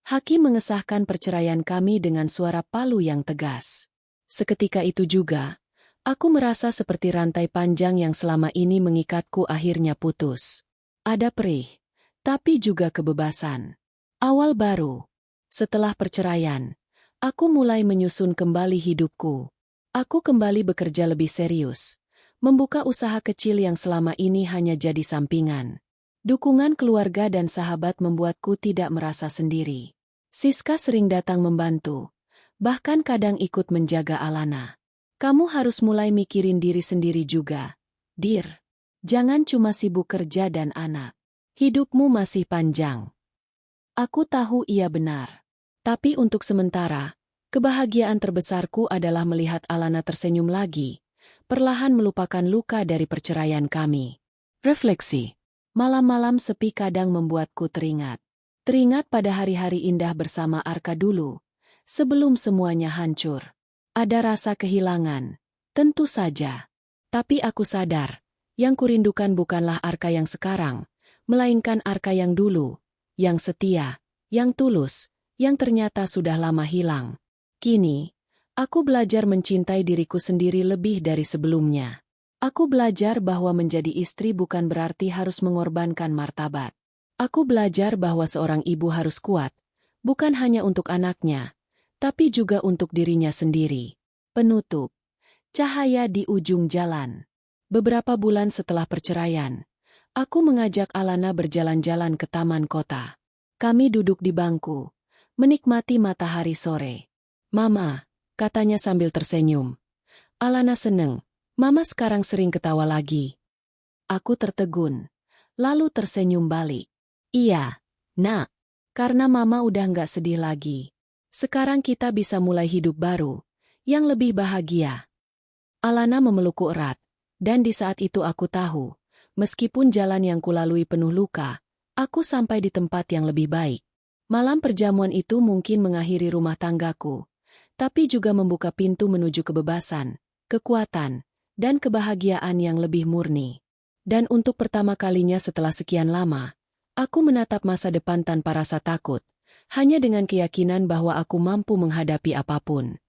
Hakim mengesahkan perceraian kami dengan suara palu yang tegas. Seketika itu juga, aku merasa seperti rantai panjang yang selama ini mengikatku akhirnya putus. Ada perih, tapi juga kebebasan. Awal baru. Setelah perceraian, aku mulai menyusun kembali hidupku. Aku kembali bekerja lebih serius, membuka usaha kecil yang selama ini hanya jadi sampingan. Dukungan keluarga dan sahabat membuatku tidak merasa sendiri. Siska sering datang membantu, bahkan kadang ikut menjaga Alana. Kamu harus mulai mikirin diri sendiri juga, Dir. Jangan cuma sibuk kerja dan anak. Hidupmu masih panjang. Aku tahu ia benar. Tapi untuk sementara, kebahagiaan terbesarku adalah melihat Alana tersenyum lagi, perlahan melupakan luka dari perceraian kami. Refleksi. Malam-malam sepi kadang membuatku teringat. Teringat pada hari-hari indah bersama Arka dulu, sebelum semuanya hancur. Ada rasa kehilangan, tentu saja. Tapi aku sadar, yang kurindukan bukanlah Arka yang sekarang, melainkan Arka yang dulu, yang setia, yang tulus, yang ternyata sudah lama hilang. Kini, aku belajar mencintai diriku sendiri lebih dari sebelumnya. Aku belajar bahwa menjadi istri bukan berarti harus mengorbankan martabat. Aku belajar bahwa seorang ibu harus kuat, bukan hanya untuk anaknya, tapi juga untuk dirinya sendiri. Penutup. Cahaya di ujung jalan. Beberapa bulan setelah perceraian, aku mengajak Alana berjalan-jalan ke taman kota. Kami duduk di bangku, menikmati matahari sore. "Mama," katanya sambil tersenyum. Alana seneng. "Mama sekarang sering ketawa lagi." Aku tertegun, lalu tersenyum balik. "Iya, Nak. Karena Mama udah nggak sedih lagi. Sekarang kita bisa mulai hidup baru, yang lebih bahagia." Alana memelukku erat, dan di saat itu aku tahu, meskipun jalan yang kulalui penuh luka, aku sampai di tempat yang lebih baik. Malam perjamuan itu mungkin mengakhiri rumah tanggaku, tapi juga membuka pintu menuju kebebasan, kekuatan, dan kebahagiaan yang lebih murni. Dan untuk pertama kalinya setelah sekian lama, aku menatap masa depan tanpa rasa takut, hanya dengan keyakinan bahwa aku mampu menghadapi apapun.